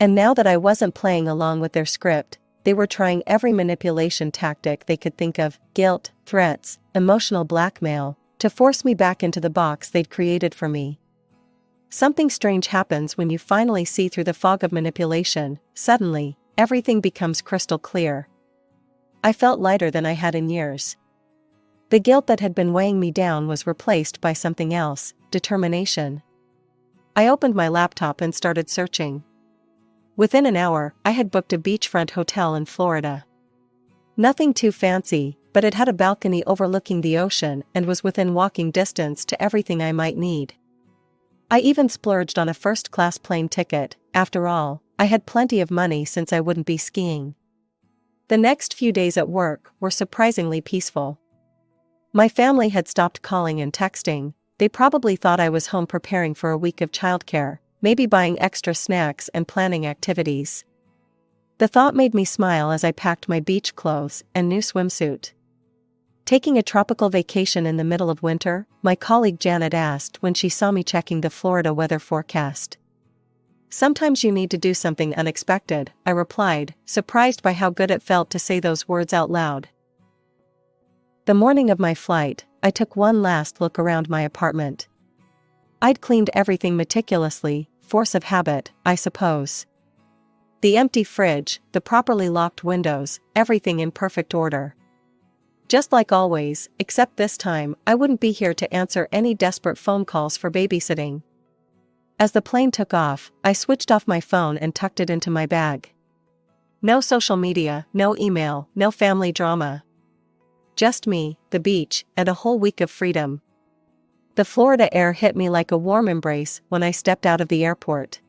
And now that I wasn't playing along with their script, they were trying every manipulation tactic they could think of, guilt, threats, emotional blackmail, to force me back into the box they'd created for me. Something strange happens when you finally see through the fog of manipulation. Suddenly, everything becomes crystal clear. I felt lighter than I had in years. The guilt that had been weighing me down was replaced by something else, determination. I opened my laptop and started searching. Within an hour, I had booked a beachfront hotel in Florida. Nothing too fancy, but it had a balcony overlooking the ocean and was within walking distance to everything I might need. I even splurged on a first-class plane ticket. After all, I had plenty of money since I wouldn't be skiing. The next few days at work were surprisingly peaceful. My family had stopped calling and texting. They probably thought I was home preparing for a week of childcare, maybe buying extra snacks and planning activities. The thought made me smile as I packed my beach clothes and new swimsuit. Taking a tropical vacation in the middle of winter? My colleague Janet asked when she saw me checking the Florida weather forecast. Sometimes you need to do something unexpected, I replied, surprised by how good it felt to say those words out loud. The morning of my flight, I took one last look around my apartment. I'd cleaned everything meticulously, force of habit, I suppose. The empty fridge, the properly locked windows, everything in perfect order. Just like always, except this time, I wouldn't be here to answer any desperate phone calls for babysitting. As the plane took off, I switched off my phone and tucked it into my bag. No social media, no email, no family drama. Just me, the beach, and a whole week of freedom. The Florida air hit me like a warm embrace when I stepped out of the airport.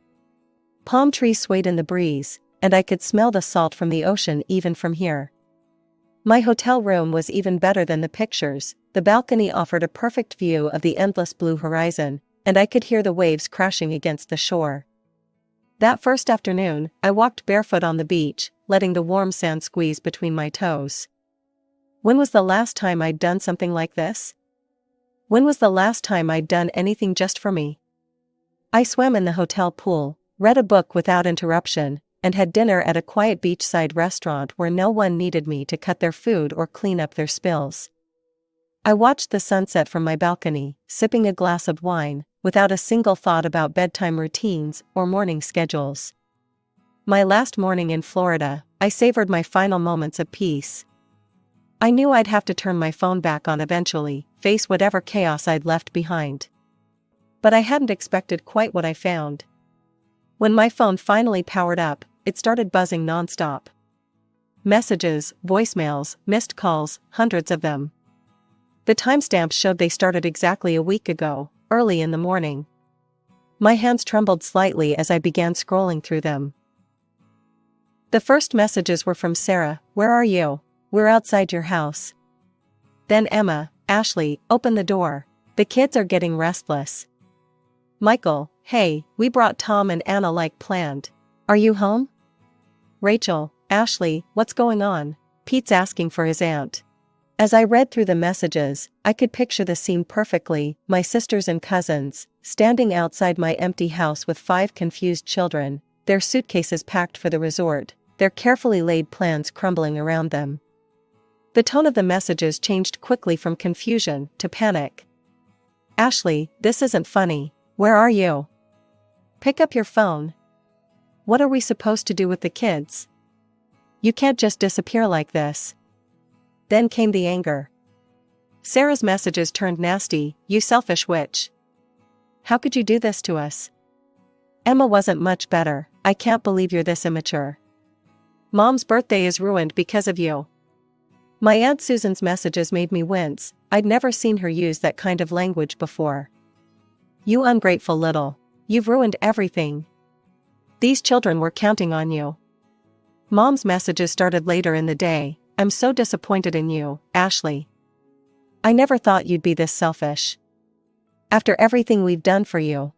Palm trees swayed in the breeze, and I could smell the salt from the ocean even from here. My hotel room was even better than the pictures. The balcony offered a perfect view of the endless blue horizon, and I could hear the waves crashing against the shore. That first afternoon, I walked barefoot on the beach, letting the warm sand squeeze between my toes. When was the last time I'd done something like this? When was the last time I'd done anything just for me? I swam in the hotel pool, read a book without interruption, and had dinner at a quiet beachside restaurant where no one needed me to cut their food or clean up their spills. I watched the sunset from my balcony, sipping a glass of wine, without a single thought about bedtime routines or morning schedules. My last morning in Florida, I savored my final moments of peace. I knew I'd have to turn my phone back on eventually, face whatever chaos I'd left behind. But I hadn't expected quite what I found. When my phone finally powered up, it started buzzing nonstop. Messages, voicemails, missed calls, hundreds of them. The timestamps showed they started exactly a week ago, early in the morning. My hands trembled slightly as I began scrolling through them. The first messages were from Sarah, "Where are you? We're outside your house." Then Emma, "Ashley, open the door. The kids are getting restless." Michael, "Hey, we brought Tom and Anna like planned. Are you home?" Rachel, "Ashley, what's going on? Pete's asking for his aunt." As I read through the messages, I could picture the scene perfectly, my sisters and cousins, standing outside my empty house with 5 confused children, their suitcases packed for the resort, their carefully laid plans crumbling around them. The tone of the messages changed quickly from confusion to panic. "Ashley, this isn't funny. Where are you? Pick up your phone. What are we supposed to do with the kids? You can't just disappear like this." Then came the anger. Sarah's messages turned nasty. "You selfish witch. How could you do this to us?" Emma wasn't much better. "I can't believe you're this immature. Mom's birthday is ruined because of you." My Aunt Susan's messages made me wince. I'd never seen her use that kind of language before. You ungrateful little. You've ruined everything. These children were counting on you. Mom's messages started later in the day. I'm so disappointed in you, Ashley. I never thought you'd be this selfish. After everything we've done for you.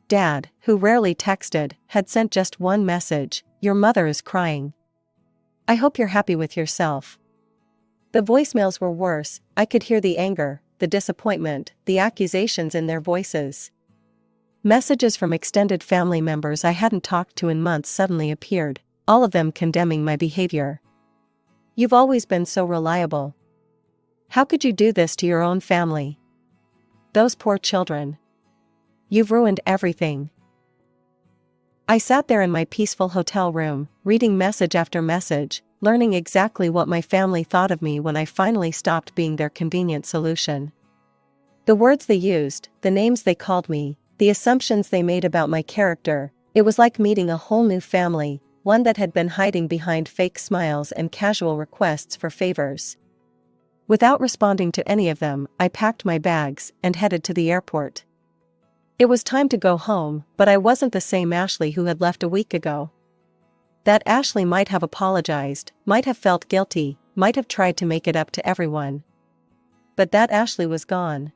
Dad, who rarely texted, had sent just one message: your mother is crying. I hope you're happy with yourself. The voicemails were worse. I could hear the anger, the disappointment, the accusations in their voices. Messages from extended family members I hadn't talked to in months suddenly appeared, all of them condemning my behavior. You've always been so reliable. How could you do this to your own family? Those poor children. You've ruined everything. I sat there in my peaceful hotel room, reading message after message, learning exactly what my family thought of me when I finally stopped being their convenient solution. The words they used, the names they called me, the assumptions they made about my character, it was like meeting a whole new family, one that had been hiding behind fake smiles and casual requests for favors. Without responding to any of them, I packed my bags and headed to the airport. It was time to go home, but I wasn't the same Ashley who had left a week ago. That Ashley might have apologized, might have felt guilty, might have tried to make it up to everyone. But that Ashley was gone.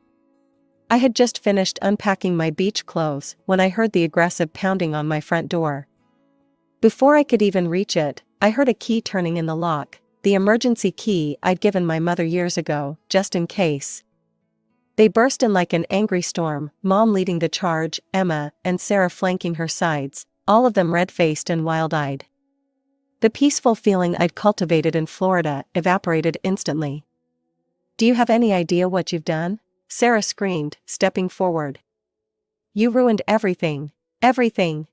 I had just finished unpacking my beach clothes when I heard the aggressive pounding on my front door. Before I could even reach it, I heard a key turning in the lock, the emergency key I'd given my mother years ago, just in case. They burst in like an angry storm, Mom leading the charge, Emma and Sarah flanking her sides, all of them red-faced and wild-eyed. The peaceful feeling I'd cultivated in Florida evaporated instantly. Do you have any idea what you've done? Sarah screamed, stepping forward. You ruined everything. Everything.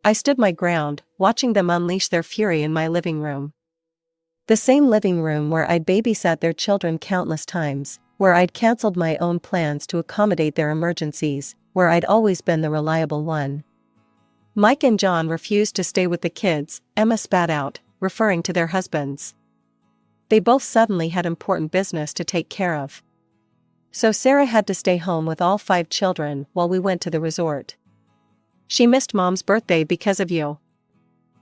I stood my ground, watching them unleash their fury in my living room. The same living room where I'd babysat their children countless times, where I'd cancelled my own plans to accommodate their emergencies, where I'd always been the reliable one. Mike and John refused to stay with the kids, Emma spat out, referring to their husbands. They both suddenly had important business to take care of. So Sarah had to stay home with all 5 children while we went to the resort. She missed Mom's birthday because of you.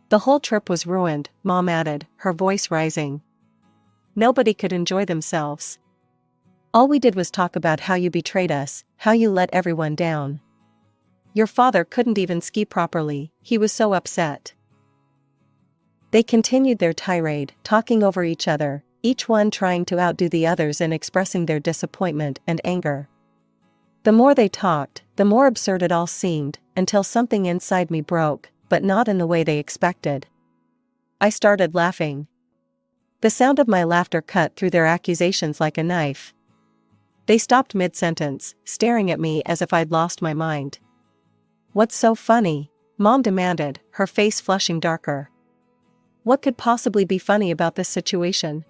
The whole trip was ruined, Mom added, her voice rising. Nobody could enjoy themselves. All we did was talk about how you betrayed us, how you let everyone down. Your father couldn't even ski properly, he was so upset. They continued their tirade, talking over each other, each one trying to outdo the others in expressing their disappointment and anger. The more they talked, the more absurd it all seemed, until something inside me broke, but not in the way they expected. I started laughing. The sound of my laughter cut through their accusations like a knife. They stopped mid-sentence, staring at me as if I'd lost my mind. What's so funny? Mom demanded, her face flushing darker. What could possibly be funny about this situation?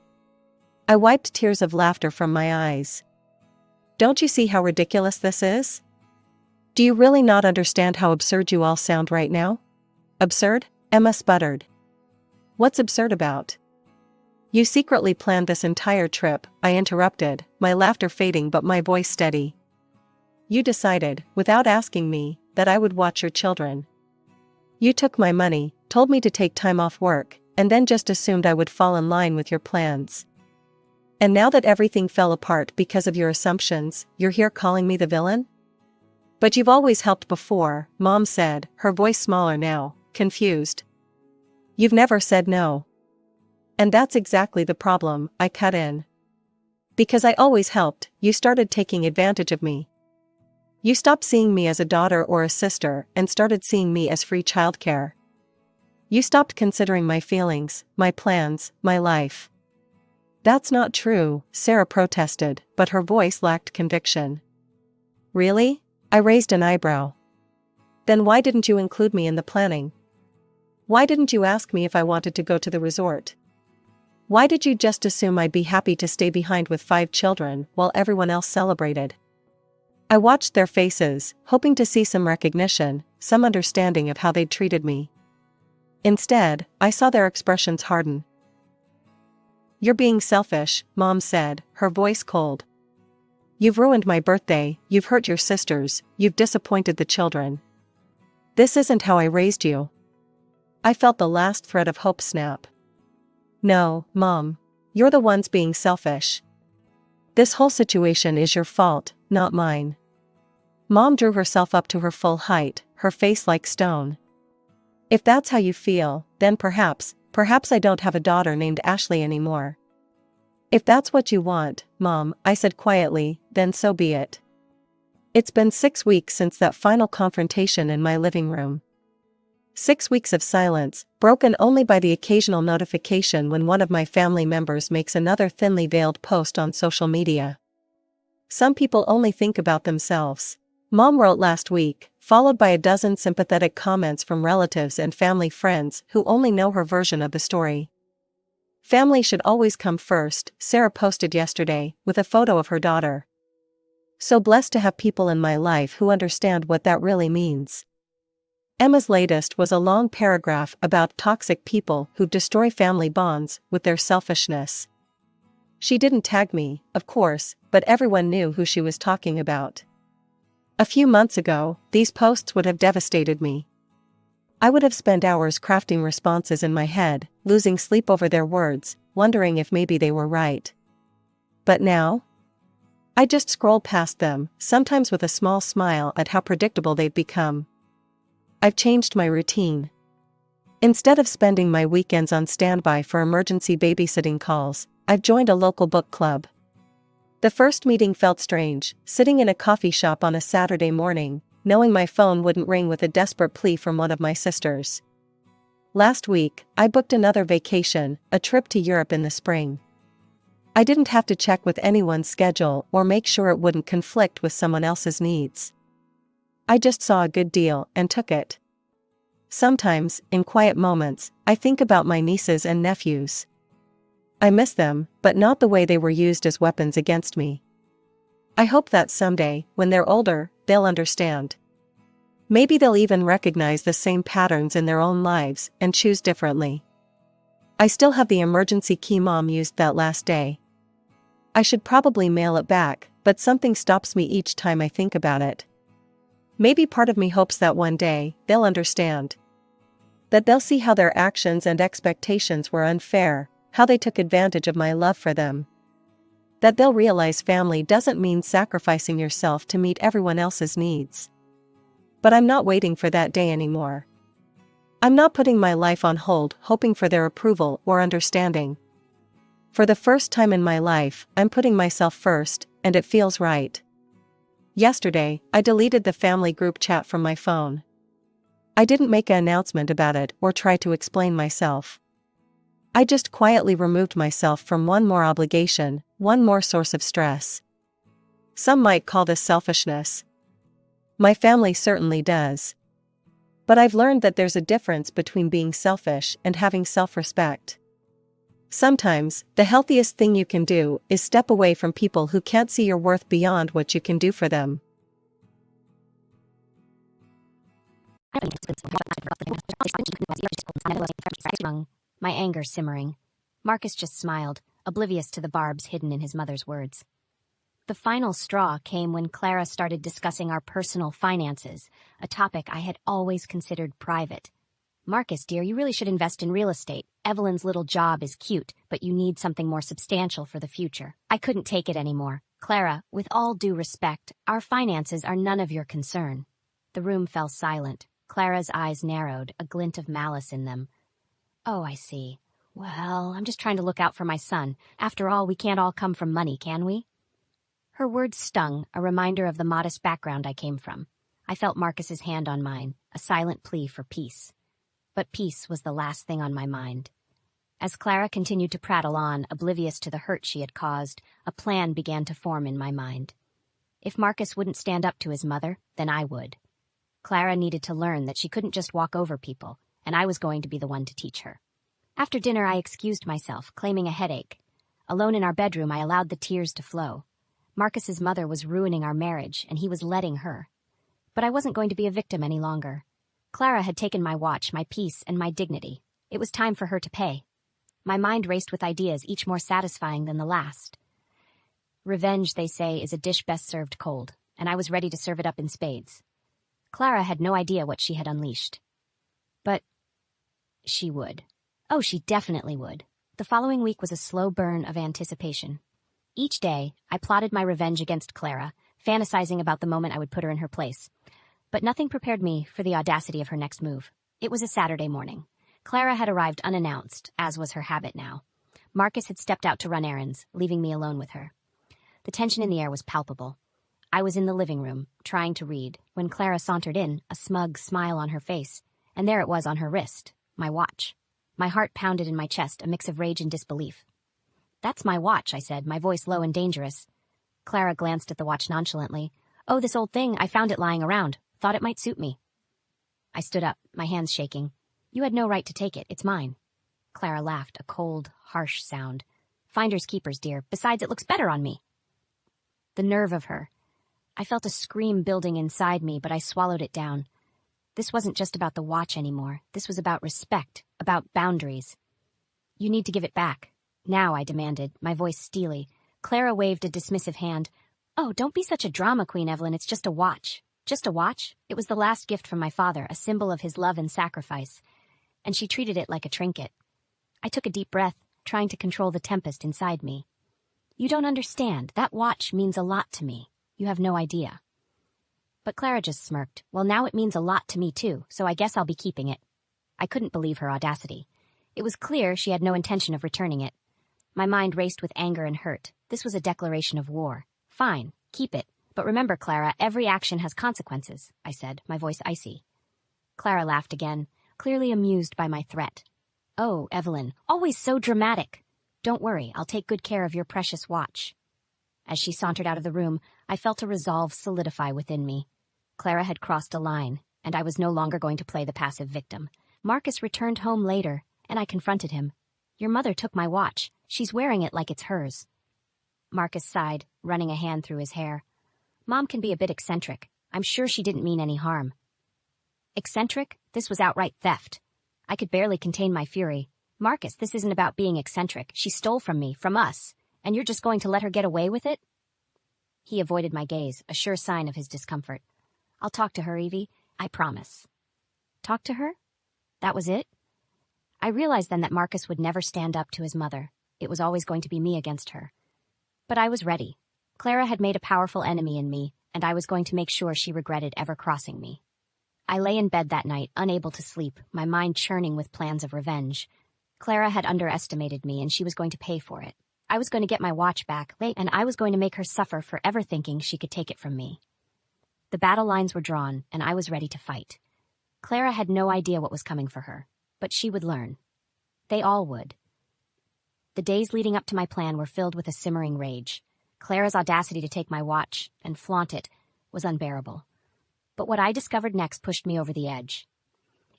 I wiped tears of laughter from my eyes. Don't you see how ridiculous this is? Do you really not understand how absurd you all sound right now? Absurd? Emma sputtered. What's absurd about? You secretly planned this entire trip, I interrupted, my laughter fading but my voice steady. You decided, without asking me, that I would watch your children. You took my money, told me to take time off work, and then just assumed I would fall in line with your plans. And now that everything fell apart because of your assumptions, you're here calling me the villain? But you've always helped before, Mom said, her voice smaller now, confused. You've never said no. And that's exactly the problem, I cut in. Because I always helped, you started taking advantage of me. You stopped seeing me as a daughter or a sister and started seeing me as free childcare. You stopped considering my feelings, my plans, my life. That's not true, Sarah protested, but her voice lacked conviction. Really? I raised an eyebrow. Then why didn't you include me in the planning? Why didn't you ask me if I wanted to go to the resort? Why did you just assume I'd be happy to stay behind with 5 children while everyone else celebrated? I watched their faces, hoping to see some recognition, some understanding of how they'd treated me. Instead, I saw their expressions harden. "You're being selfish," Mom said, her voice cold. "You've ruined my birthday, you've hurt your sisters, you've disappointed the children. This isn't how I raised you." I felt the last thread of hope snap. "No, Mom. You're the ones being selfish. This whole situation is your fault, not mine." Mom drew herself up to her full height, her face like stone. "If that's how you feel, then perhaps I don't have a daughter named Ashley anymore." "If that's what you want, Mom," I said quietly, "then so be it." It's been 6 weeks since that final confrontation in my living room. 6 weeks of silence, broken only by the occasional notification when one of my family members makes another thinly veiled post on social media. "Some people only think about themselves," Mom wrote last week, followed by a dozen sympathetic comments from relatives and family friends who only know her version of the story. "Family should always come first," Sarah posted yesterday, with a photo of her daughter. "So blessed to have people in my life who understand what that really means." Emma's latest was a long paragraph about toxic people who destroy family bonds with their selfishness. She didn't tag me, of course, but everyone knew who she was talking about. A few months ago, these posts would have devastated me. I would have spent hours crafting responses in my head, losing sleep over their words, wondering if maybe they were right. But now? I just scroll past them, sometimes with a small smile at how predictable they've become. I've changed my routine. Instead of spending my weekends on standby for emergency babysitting calls, I've joined a local book club. The first meeting felt strange, sitting in a coffee shop on a Saturday morning, knowing my phone wouldn't ring with a desperate plea from one of my sisters. Last week, I booked another vacation, a trip to Europe in the spring. I didn't have to check with anyone's schedule or make sure it wouldn't conflict with someone else's needs. I just saw a good deal and took it. Sometimes, in quiet moments, I think about my nieces and nephews. I miss them, but not the way they were used as weapons against me. I hope that someday, when they're older, they'll understand. Maybe they'll even recognize the same patterns in their own lives and choose differently. I still have the emergency key Mom used that last day. I should probably mail it back, but something stops me each time I think about it. Maybe part of me hopes that one day, they'll understand. That they'll see how their actions and expectations were unfair, how they took advantage of my love for them. That they'll realize family doesn't mean sacrificing yourself to meet everyone else's needs. But I'm not waiting for that day anymore. I'm not putting my life on hold hoping for their approval or understanding. For the first time in my life, I'm putting myself first, and it feels right. Yesterday, I deleted the family group chat from my phone. I didn't make an announcement about it or try to explain myself. I just quietly removed myself from one more obligation, one more source of stress. Some might call this selfishness. My family certainly does. But I've learned that there's a difference between being selfish and having self-respect. Sometimes, the healthiest thing you can do is step away from people who can't see your worth beyond what you can do for them. My anger simmering. Marcus just smiled, oblivious to the barbs hidden in his mother's words. The final straw came when Clara started discussing our personal finances, a topic I had always considered private. "Marcus, dear, you really should invest in real estate. Evelyn's little job is cute, but you need something more substantial for the future." I couldn't take it anymore. "Clara, with all due respect, our finances are none of your concern." The room fell silent. Clara's eyes narrowed, a glint of malice in them. "Oh, I see. Well, I'm just trying to look out for my son. After all, we can't all come from money, can we?" Her words stung, a reminder of the modest background I came from. I felt Marcus's hand on mine, a silent plea for peace. But peace was the last thing on my mind. As Clara continued to prattle on, oblivious to the hurt she had caused, a plan began to form in my mind. If Marcus wouldn't stand up to his mother, then I would. Clara needed to learn that she couldn't just walk over people, and I was going to be the one to teach her. After dinner, I excused myself, claiming a headache. Alone in our bedroom, I allowed the tears to flow. Marcus's mother was ruining our marriage, and he was letting her. But I wasn't going to be a victim any longer. Clara had taken my watch, my peace, and my dignity. It was time for her to pay. My mind raced with ideas, each more satisfying than the last. Revenge, they say, is a dish best served cold, and I was ready to serve it up in spades. Clara had no idea what she had unleashed. But she would. Oh, she definitely would. The following week was a slow burn of anticipation. Each day, I plotted my revenge against Clara, fantasizing about the moment I would put her in her place. But nothing prepared me for the audacity of her next move. It was a Saturday morning. Clara had arrived unannounced, as was her habit now. Marcus had stepped out to run errands, leaving me alone with her. The tension in the air was palpable. I was in the living room, trying to read, when Clara sauntered in, a smug smile on her face, and there it was on her wrist, my watch. My heart pounded in my chest, a mix of rage and disbelief. "That's my watch," I said, my voice low and dangerous. Clara glanced at the watch nonchalantly. "Oh, this old thing, I found it lying around. Thought it might suit me." I stood up, my hands shaking. "You had no right to take it. It's mine." Clara laughed, a cold, harsh sound. "Finders keepers, dear. Besides, it looks better on me." The nerve of her. I felt a scream building inside me, but I swallowed it down. This wasn't just about the watch anymore. This was about respect, about boundaries. "You need to give it back. Now," I demanded, my voice steely. Clara waved a dismissive hand. "Oh, don't be such a drama queen, Evelyn. It's just a watch." "Just a watch?" It was the last gift from my father, a symbol of his love and sacrifice. And she treated it like a trinket. I took a deep breath, trying to control the tempest inside me. "You don't understand. That watch means a lot to me. You have no idea." But Clara just smirked. "Well, now it means a lot to me too, so I guess I'll be keeping it." I couldn't believe her audacity. It was clear she had no intention of returning it. My mind raced with anger and hurt. This was a declaration of war. "Fine, keep it. But remember, Clara, every action has consequences," I said, my voice icy. Clara laughed again, clearly amused by my threat. "Oh, Evelyn, always so dramatic. Don't worry, I'll take good care of your precious watch." As she sauntered out of the room, I felt a resolve solidify within me. Clara had crossed a line, and I was no longer going to play the passive victim. Marcus returned home later, and I confronted him. "Your mother took my watch. She's wearing it like it's hers." Marcus sighed, running a hand through his hair. "Mom can be a bit eccentric. I'm sure she didn't mean any harm." Eccentric? This was outright theft. I could barely contain my fury. "Marcus, this isn't about being eccentric. She stole from me, from us, and you're just going to let her get away with it?" He avoided my gaze, a sure sign of his discomfort. "I'll talk to her, Evie. I promise." Talk to her? That was it? I realized then that Marcus would never stand up to his mother. It was always going to be me against her. But I was ready. Clara had made a powerful enemy in me, and I was going to make sure she regretted ever crossing me. I lay in bed that night, unable to sleep, my mind churning with plans of revenge. Clara had underestimated me, and she was going to pay for it. I was going to get my watch back, and I was going to make her suffer for ever thinking she could take it from me. The battle lines were drawn, and I was ready to fight. Clara had no idea what was coming for her, but she would learn. They all would. The days leading up to my plan were filled with a simmering rage. Clara's audacity to take my watch and flaunt it was unbearable. But what I discovered next pushed me over the edge.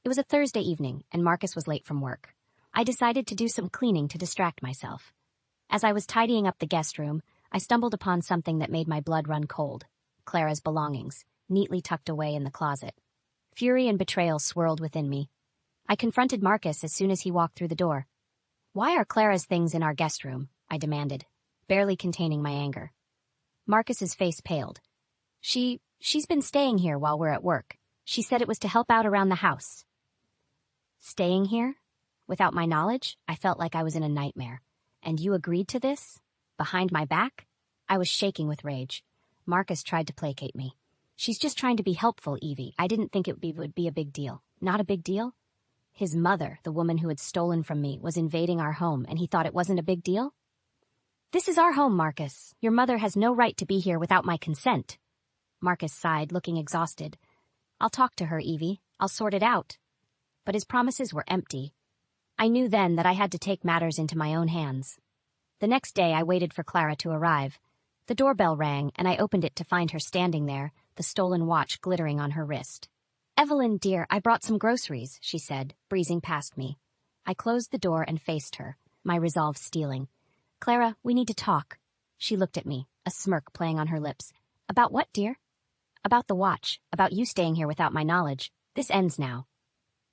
It was a Thursday evening, and Marcus was late from work. I decided to do some cleaning to distract myself. As I was tidying up the guest room, I stumbled upon something that made my blood run cold. Clara's belongings, neatly tucked away in the closet. Fury and betrayal swirled within me. I confronted Marcus as soon as he walked through the door. "Why are Clara's things in our guest room?" I demanded, barely containing my anger. Marcus's face paled. She's been staying here while we're at work. She said it was to help out around the house." Staying here? Without my knowledge? I felt like I was in a nightmare. "And you agreed to this? Behind my back?" I was shaking with rage. Marcus tried to placate me. "She's just trying to be helpful, Evie. I didn't think it would be a big deal." Not a big deal? His mother, the woman who had stolen from me, was invading our home, and he thought it wasn't a big deal? "This is our home, Marcus. Your mother has no right to be here without my consent." Marcus sighed, looking exhausted. "I'll talk to her, Evie. I'll sort it out." But his promises were empty. I knew then that I had to take matters into my own hands. The next day I waited for Clara to arrive. The doorbell rang, and I opened it to find her standing there, the stolen watch glittering on her wrist. "Evelyn, dear, I brought some groceries," she said, breezing past me. I closed the door and faced her, my resolve steeling. "Clara, we need to talk." She looked at me, a smirk playing on her lips. "About what, dear?" "About the watch, about you staying here without my knowledge. This ends now."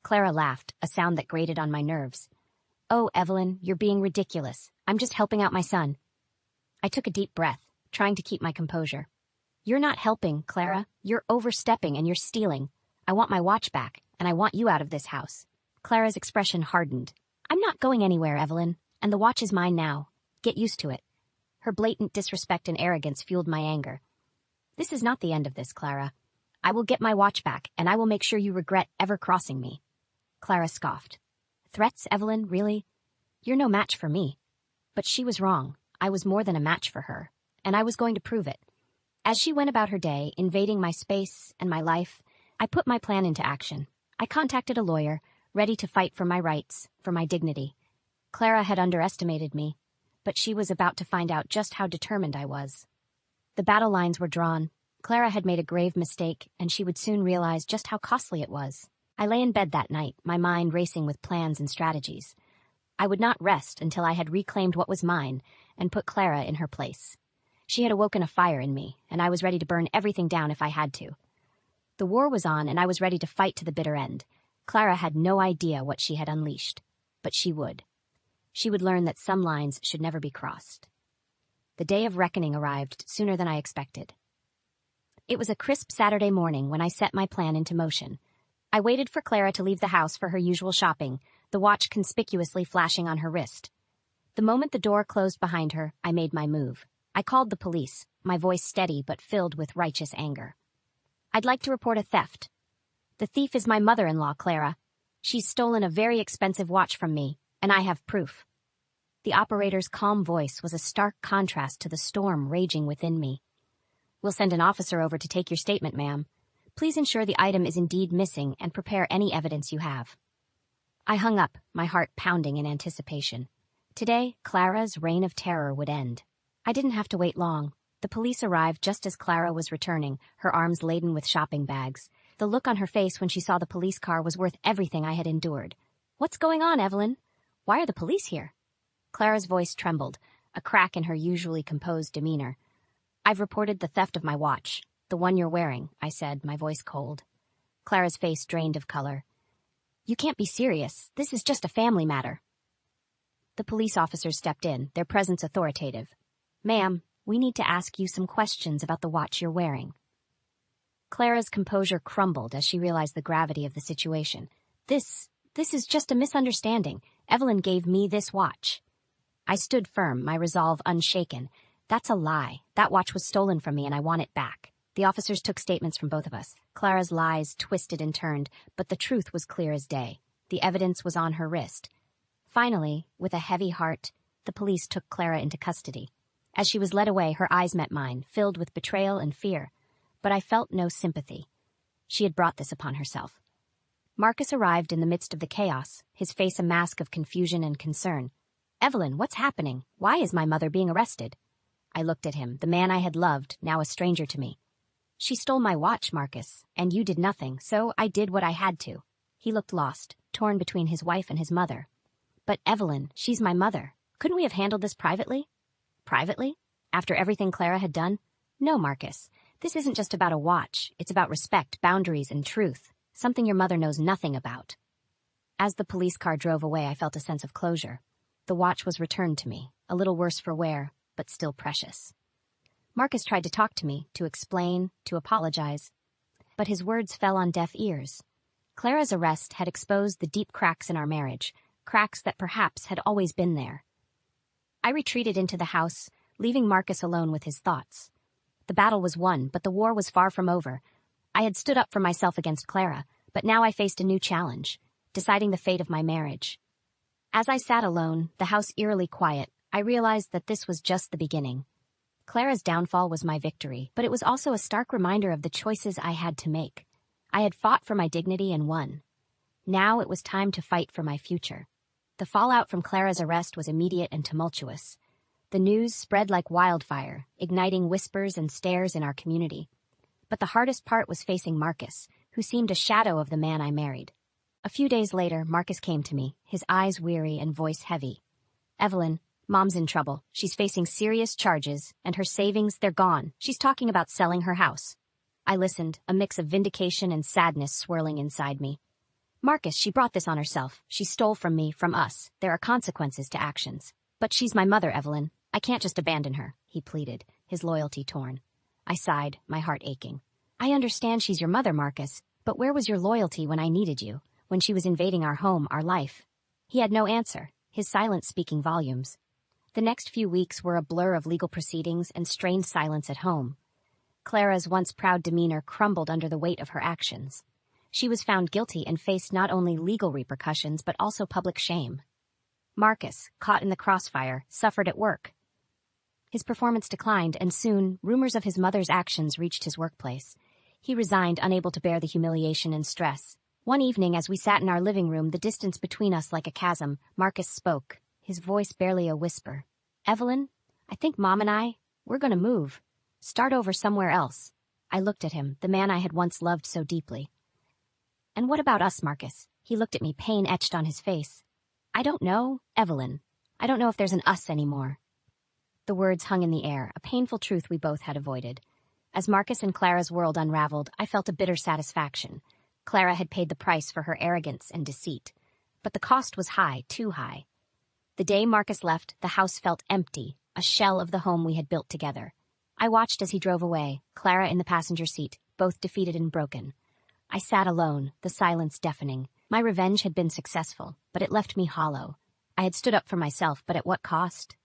Clara laughed, a sound that grated on my nerves. Oh, Evelyn, you're being ridiculous. I'm just helping out my son. I took a deep breath, trying to keep my composure. You're not helping, Clara. You're overstepping and you're stealing. I want my watch back, and I want you out of this house. Clara's expression hardened. I'm not going anywhere, Evelyn, and the watch is mine now. Get used to it. Her blatant disrespect and arrogance fueled my anger. This is not the end of this, Clara. I will get my watch back, and I will make sure you regret ever crossing me. Clara scoffed. Threats, Evelyn, really? You're no match for me. But she was wrong. I was more than a match for her, and I was going to prove it. As she went about her day, invading my space and my life, I put my plan into action. I contacted a lawyer, ready to fight for my rights, for my dignity. Clara had underestimated me, but she was about to find out just how determined I was. The battle lines were drawn. Clara had made a grave mistake, and she would soon realize just how costly it was. I lay in bed that night, my mind racing with plans and strategies. I would not rest until I had reclaimed what was mine and put Clara in her place. She had awoken a fire in me, and I was ready to burn everything down if I had to. The war was on, and I was ready to fight to the bitter end. Clara had no idea what she had unleashed, but she would. She would learn that some lines should never be crossed. The day of reckoning arrived sooner than I expected. It was a crisp Saturday morning when I set my plan into motion. I waited for Clara to leave the house for her usual shopping, the watch conspicuously flashing on her wrist. The moment the door closed behind her, I made my move. I called the police, my voice steady but filled with righteous anger. I'd like to report a theft. The thief is my mother-in-law, Clara. She's stolen a very expensive watch from me, and I have proof. The operator's calm voice was a stark contrast to the storm raging within me. We'll send an officer over to take your statement, ma'am. Please ensure the item is indeed missing and prepare any evidence you have. I hung up, my heart pounding in anticipation. Today, Clara's reign of terror would end. I didn't have to wait long. The police arrived just as Clara was returning, her arms laden with shopping bags. The look on her face when she saw the police car was worth everything I had endured. What's going on, Evelyn? Why are the police here? Clara's voice trembled, a crack in her usually composed demeanor. I've reported the theft of my watch. The one you're wearing, I said, my voice cold. Clara's face drained of color. You can't be serious. This is just a family matter. The police officers stepped in, their presence authoritative. Ma'am, we need to ask you some questions about the watch you're wearing. Clara's composure crumbled as she realized the gravity of the situation. This is just a misunderstanding. Evelyn gave me this watch. I stood firm, my resolve unshaken. That's a lie. That watch was stolen from me and I want it back. The officers took statements from both of us. Clara's lies twisted and turned, but the truth was clear as day. The evidence was on her wrist. Finally, with a heavy heart, the police took Clara into custody. As she was led away, her eyes met mine, filled with betrayal and fear. But I felt no sympathy. She had brought this upon herself. Marcus arrived in the midst of the chaos, his face a mask of confusion and concern. Evelyn, what's happening? Why is my mother being arrested? I looked at him, the man I had loved, now a stranger to me. She stole my watch, Marcus, and you did nothing, so I did what I had to. He looked lost, torn between his wife and his mother. But Evelyn, she's my mother. Couldn't we have handled this privately? Privately? After everything Clara had done? No, Marcus. This isn't just about a watch. It's about respect, boundaries, and truth. Something your mother knows nothing about. As the police car drove away, I felt a sense of closure. The watch was returned to me, a little worse for wear, but still precious. Marcus tried to talk to me, to explain, to apologize. But his words fell on deaf ears. Clara's arrest had exposed the deep cracks in our marriage, cracks that perhaps had always been there. I retreated into the house, leaving Marcus alone with his thoughts. The battle was won, but the war was far from over. I had stood up for myself against Clara, but now I faced a new challenge, deciding the fate of my marriage. As I sat alone, the house eerily quiet, I realized that this was just the beginning. Clara's downfall was my victory, but it was also a stark reminder of the choices I had to make. I had fought for my dignity and won. Now it was time to fight for my future. The fallout from Clara's arrest was immediate and tumultuous. The news spread like wildfire, igniting whispers and stares in our community. But the hardest part was facing Marcus, who seemed a shadow of the man I married. A few days later, Marcus came to me, his eyes weary and voice heavy. Evelyn, Mom's in trouble. She's facing serious charges, and her savings, they're gone. She's talking about selling her house. I listened, a mix of vindication and sadness swirling inside me. Marcus, she brought this on herself. She stole from me, from us. There are consequences to actions. But she's my mother, Evelyn. I can't just abandon her, he pleaded, his loyalty torn. I sighed, my heart aching. I understand she's your mother, Marcus, but where was your loyalty when I needed you, when she was invading our home, our life? He had no answer, his silence speaking volumes. The next few weeks were a blur of legal proceedings and strained silence at home. Clara's once proud demeanor crumbled under the weight of her actions. She was found guilty and faced not only legal repercussions but also public shame. Marcus, caught in the crossfire, suffered at work. His performance declined, and soon rumors of his mother's actions reached his workplace. He resigned, unable to bear the humiliation and stress. One evening, as we sat in our living room, the distance between us like a chasm, Marcus spoke, his voice barely a whisper. Evelyn, I think Mom and we're gonna move. Start over somewhere else. I looked at him, the man I had once loved so deeply. And what about us, Marcus? He looked at me, pain etched on his face. I don't know, Evelyn. I don't know if there's an us anymore. The words hung in the air, a painful truth we both had avoided. As Marcus and Clara's world unraveled, I felt a bitter satisfaction. Clara had paid the price for her arrogance and deceit. But the cost was high, too high. The day Marcus left, the house felt empty, a shell of the home we had built together. I watched as he drove away, Clara in the passenger seat, both defeated and broken. I sat alone, the silence deafening. My revenge had been successful, but it left me hollow. I had stood up for myself, but at what cost?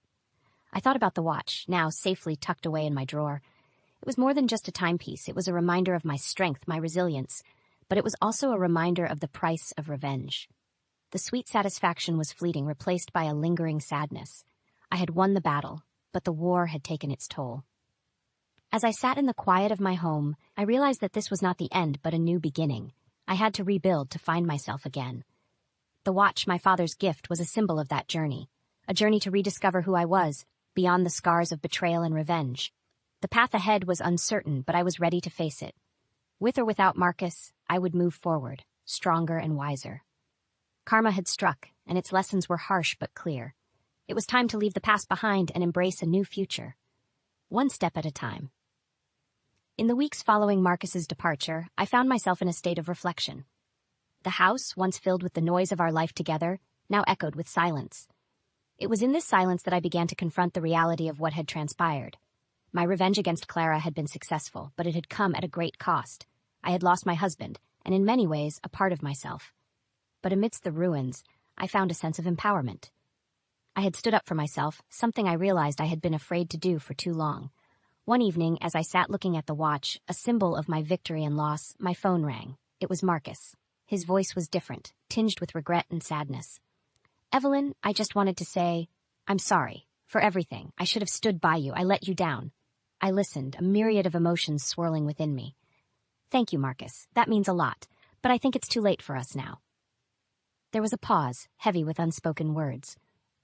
I thought about the watch, now safely tucked away in my drawer. It was more than just a timepiece. It was a reminder of my strength, my resilience, but it was also a reminder of the price of revenge. The sweet satisfaction was fleeting, replaced by a lingering sadness. I had won the battle, but the war had taken its toll. As I sat in the quiet of my home, I realized that this was not the end, but a new beginning. I had to rebuild, to find myself again. The watch, my father's gift, was a symbol of that journey. A journey to rediscover who I was, beyond the scars of betrayal and revenge. The path ahead was uncertain, but I was ready to face it. With or without Marcus, I would move forward, stronger and wiser. Karma had struck, and its lessons were harsh but clear. It was time to leave the past behind and embrace a new future. One step at a time. In the weeks following Marcus's departure, I found myself in a state of reflection. The house, once filled with the noise of our life together, now echoed with silence. It was in this silence that I began to confront the reality of what had transpired. My revenge against Clara had been successful, but it had come at a great cost. I had lost my husband, and in many ways, a part of myself. But amidst the ruins, I found a sense of empowerment. I had stood up for myself, something I realized I had been afraid to do for too long. One evening, as I sat looking at the watch, a symbol of my victory and loss, my phone rang. It was Marcus. His voice was different, tinged with regret and sadness. Evelyn, I just wanted to say, I'm sorry. For everything. I should have stood by you. I let you down. I listened, a myriad of emotions swirling within me. Thank you, Marcus. That means a lot, but I think it's too late for us now. There was a pause, heavy with unspoken words.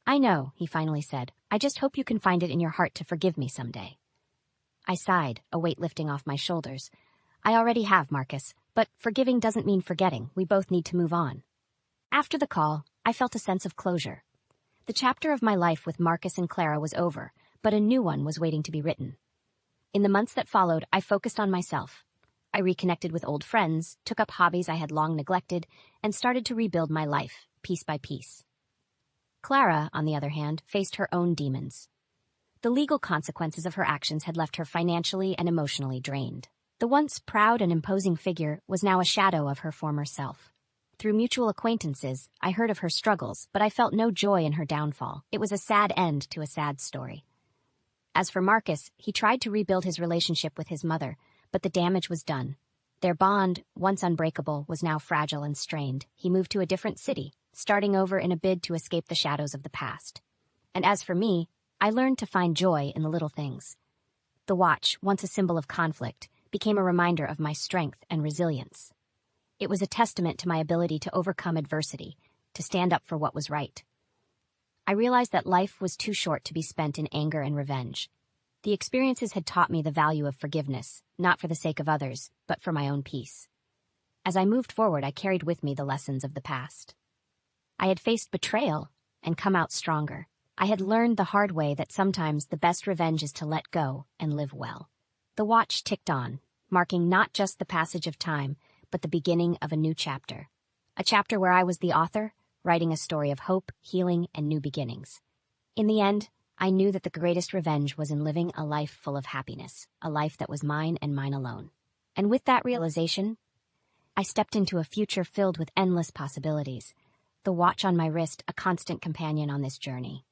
I know, he finally said. I just hope you can find it in your heart to forgive me someday. I sighed, a weight lifting off my shoulders. I already have, Marcus, but forgiving doesn't mean forgetting. We both need to move on. After the call, I felt a sense of closure. The chapter of my life with Marcus and Clara was over, but a new one was waiting to be written. In the months that followed, I focused on myself. I reconnected with old friends, took up hobbies I had long neglected, and started to rebuild my life, piece by piece. Clara, on the other hand, faced her own demons. The legal consequences of her actions had left her financially and emotionally drained. The once proud and imposing figure was now a shadow of her former self. Through mutual acquaintances, I heard of her struggles, but I felt no joy in her downfall. It was a sad end to a sad story. As for Marcus, he tried to rebuild his relationship with his mother, but the damage was done. Their bond, once unbreakable, was now fragile and strained. He moved to a different city, starting over in a bid to escape the shadows of the past. And as for me, I learned to find joy in the little things. The watch, once a symbol of conflict, became a reminder of my strength and resilience. It was a testament to my ability to overcome adversity, to stand up for what was right. I realized that life was too short to be spent in anger and revenge. The experiences had taught me the value of forgiveness, not for the sake of others, but for my own peace. As I moved forward, I carried with me the lessons of the past. I had faced betrayal and come out stronger. I had learned the hard way that sometimes the best revenge is to let go and live well. The watch ticked on, marking not just the passage of time, but the beginning of a new chapter. A chapter where I was the author, writing a story of hope, healing, and new beginnings. In the end, I knew that the greatest revenge was in living a life full of happiness, a life that was mine and mine alone. And with that realization, I stepped into a future filled with endless possibilities, the watch on my wrist a constant companion on this journey.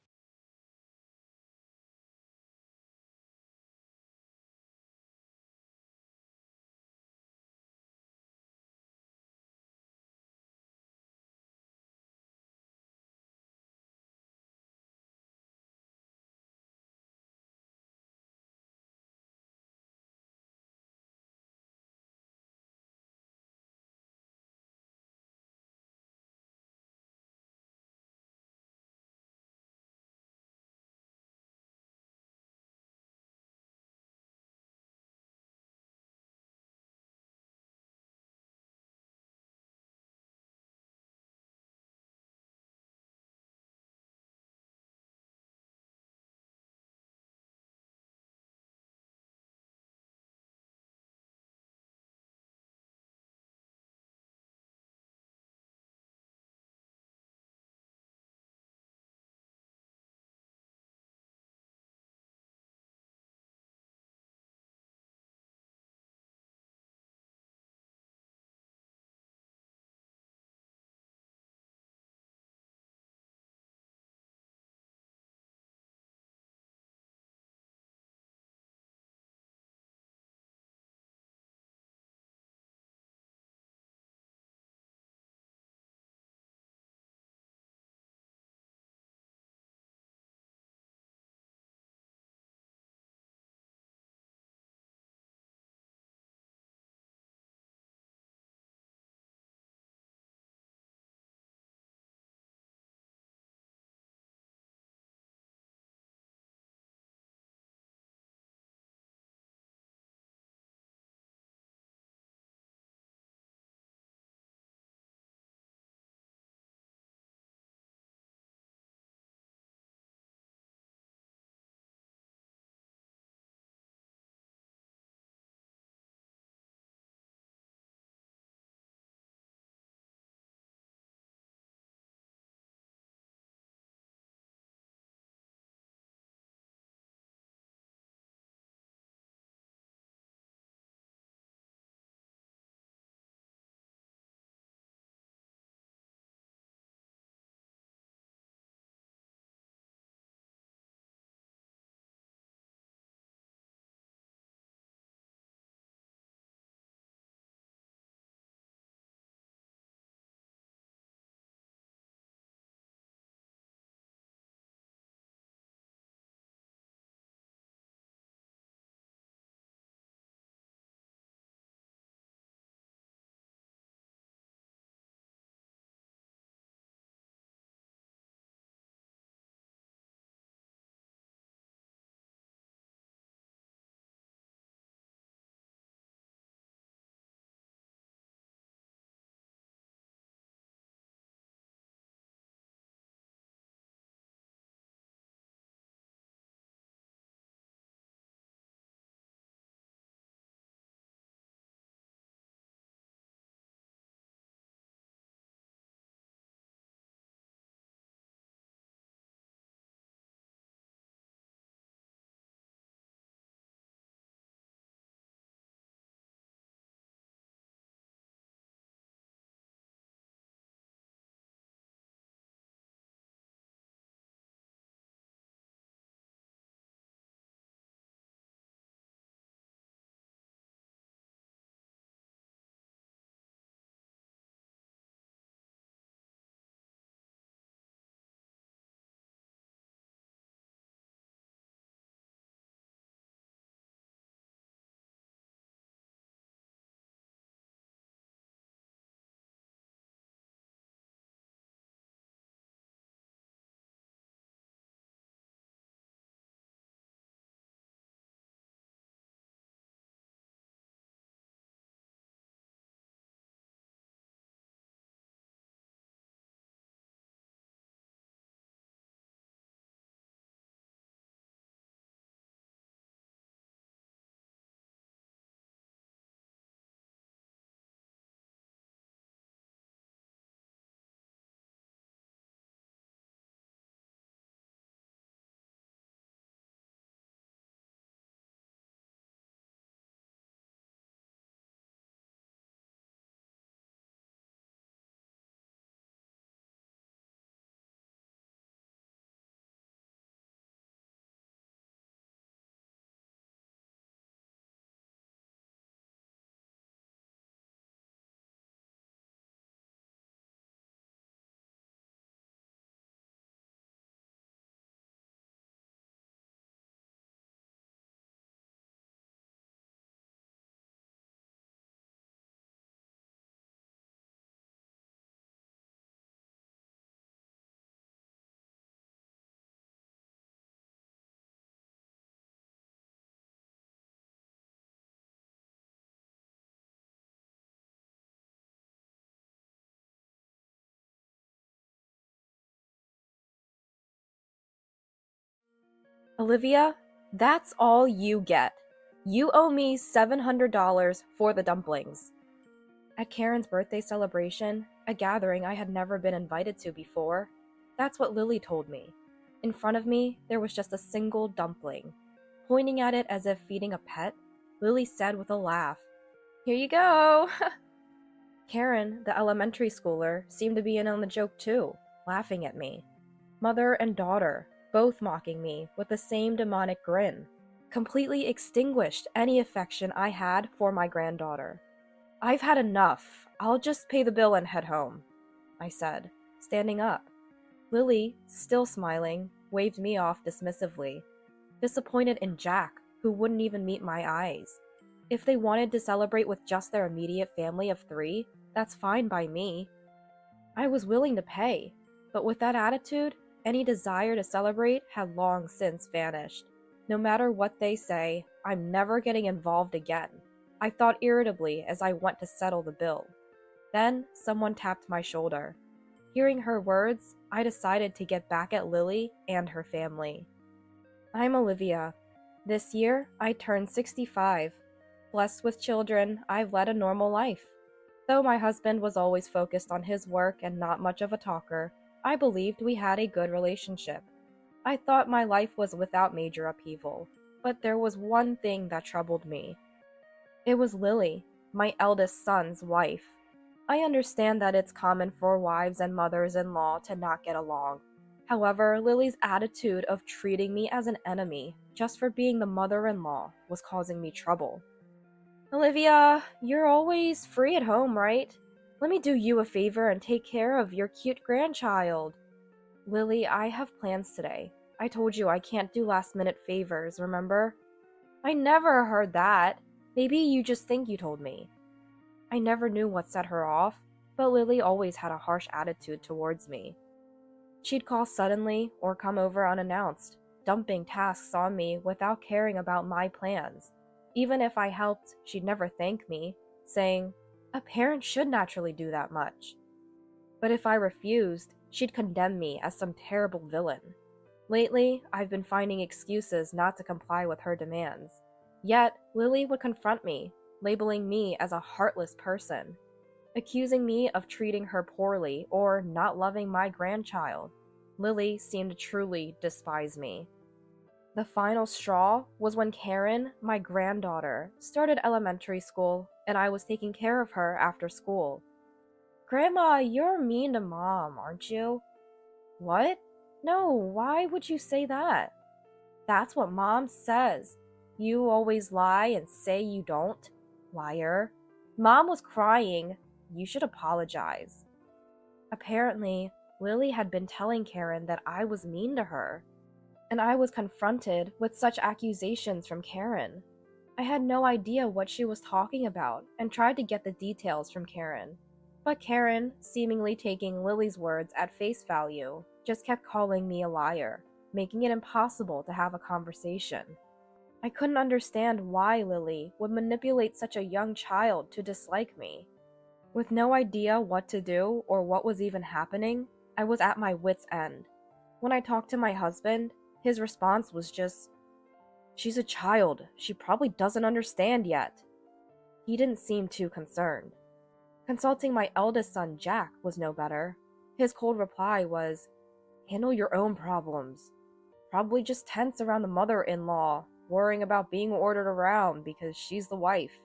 Olivia, that's all you get. You owe me $700 for the dumplings. At Karen's birthday celebration, a gathering I had never been invited to before, that's what Lily told me. In front of me, there was just a single dumpling. Pointing at it as if feeding a pet, Lily said with a laugh, "Here you go." Karen, the elementary schooler, seemed to be in on the joke too, laughing at me. Mother and daughter, both mocking me with the same demonic grin, completely extinguished any affection I had for my granddaughter. "I've had enough. I'll just pay the bill and head home," I said, standing up. Lily, still smiling, waved me off dismissively, disappointed in Jack, who wouldn't even meet my eyes. If they wanted to celebrate with just their immediate family of 3, that's fine by me. I was willing to pay, but with that attitude, any desire to celebrate had long since vanished. No matter what they say, I'm never getting involved again, I thought irritably as I went to settle the bill. Then someone tapped my shoulder. Hearing her words, I decided to get back at Lily and her family. "I'm Olivia. This year, I turned 65. Blessed with children, I've led a normal life. Though my husband was always focused on his work and not much of a talker, I believed we had a good relationship. I thought my life was without major upheaval, but there was one thing that troubled me. It was Lily, my eldest son's wife. I understand that it's common for wives and mothers-in-law to not get along. However, Lily's attitude of treating me as an enemy just for being the mother-in-law was causing me trouble. "Olivia, you're always free at home, right? Let me do you a favor and take care of your cute grandchild." "Lily, I have plans today. I told you I can't do last-minute favors, remember?" "I never heard that. Maybe you just think you told me." I never knew what set her off, but Lily always had a harsh attitude towards me. She'd call suddenly or come over unannounced, dumping tasks on me without caring about my plans. Even if I helped, she'd never thank me, saying, "A parent should naturally do that much." But if I refused, she'd condemn me as some terrible villain. Lately, I've been finding excuses not to comply with her demands. Yet, Lily would confront me, labeling me as a heartless person, accusing me of treating her poorly or not loving my grandchild. Lily seemed to truly despise me. The final straw was when Karen, my granddaughter, started elementary school and I was taking care of her after school. "Grandma, you're mean to Mom, aren't you?" "What? No, why would you say that?" "That's what Mom says. You always lie and say you don't. Liar. Mom was crying. You should apologize." Apparently, Lily had been telling Karen that I was mean to her, and I was confronted with such accusations from Karen. I had no idea what she was talking about and tried to get the details from Karen. But Karen, seemingly taking Lily's words at face value, just kept calling me a liar, making it impossible to have a conversation. I couldn't understand why Lily would manipulate such a young child to dislike me. With no idea what to do or what was even happening, I was at my wit's end. When I talked to my husband, his response was just, "She's a child. She probably doesn't understand yet." He didn't seem too concerned. Consulting my eldest son, Jack, was no better. His cold reply was, "Handle your own problems. Probably just tense around the mother-in-law, worrying about being ordered around because she's the wife."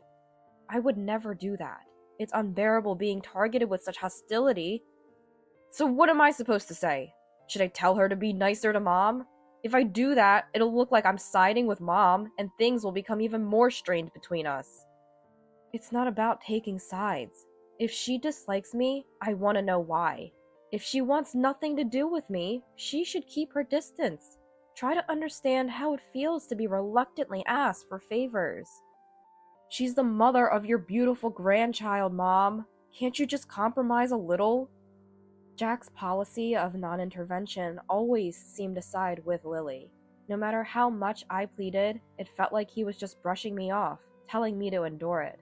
I would never do that. It's unbearable being targeted with such hostility. So what am I supposed to say? Should I tell her to be nicer to Mom? If I do that, it'll look like I'm siding with Mom, and things will become even more strained between us. It's not about taking sides. If she dislikes me, I want to know why. If she wants nothing to do with me, she should keep her distance. Try to understand how it feels to be reluctantly asked for favors. She's the mother of your beautiful grandchild, Mom. Can't you just compromise a little? Jack's policy of non-intervention always seemed to side with Lily. No matter how much I pleaded, it felt like he was just brushing me off, telling me to endure it.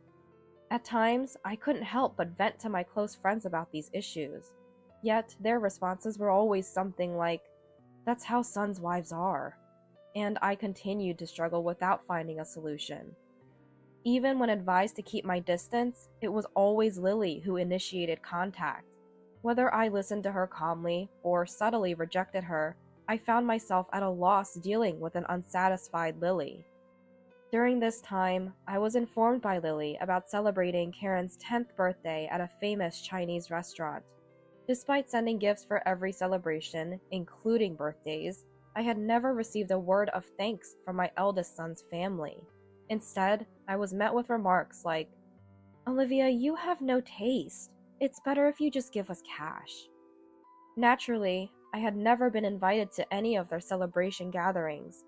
At times, I couldn't help but vent to my close friends about these issues. Yet, their responses were always something like, "That's how sons' wives are." and I continued to struggle without finding a solution. Even when advised to keep my distance, it was always Lily who initiated contact. Whether I listened to her calmly or subtly rejected her, I found myself at a loss dealing with an unsatisfied Lily. During this time, I was informed by Lily about celebrating Karen's 10th birthday at a famous Chinese restaurant. Despite sending gifts for every celebration, including birthdays, I had never received a word of thanks from my eldest son's family. Instead, I was met with remarks like, "Olivia, you have no taste. It's better if you just give us cash." Naturally, I had never been invited to any of their celebration gatherings.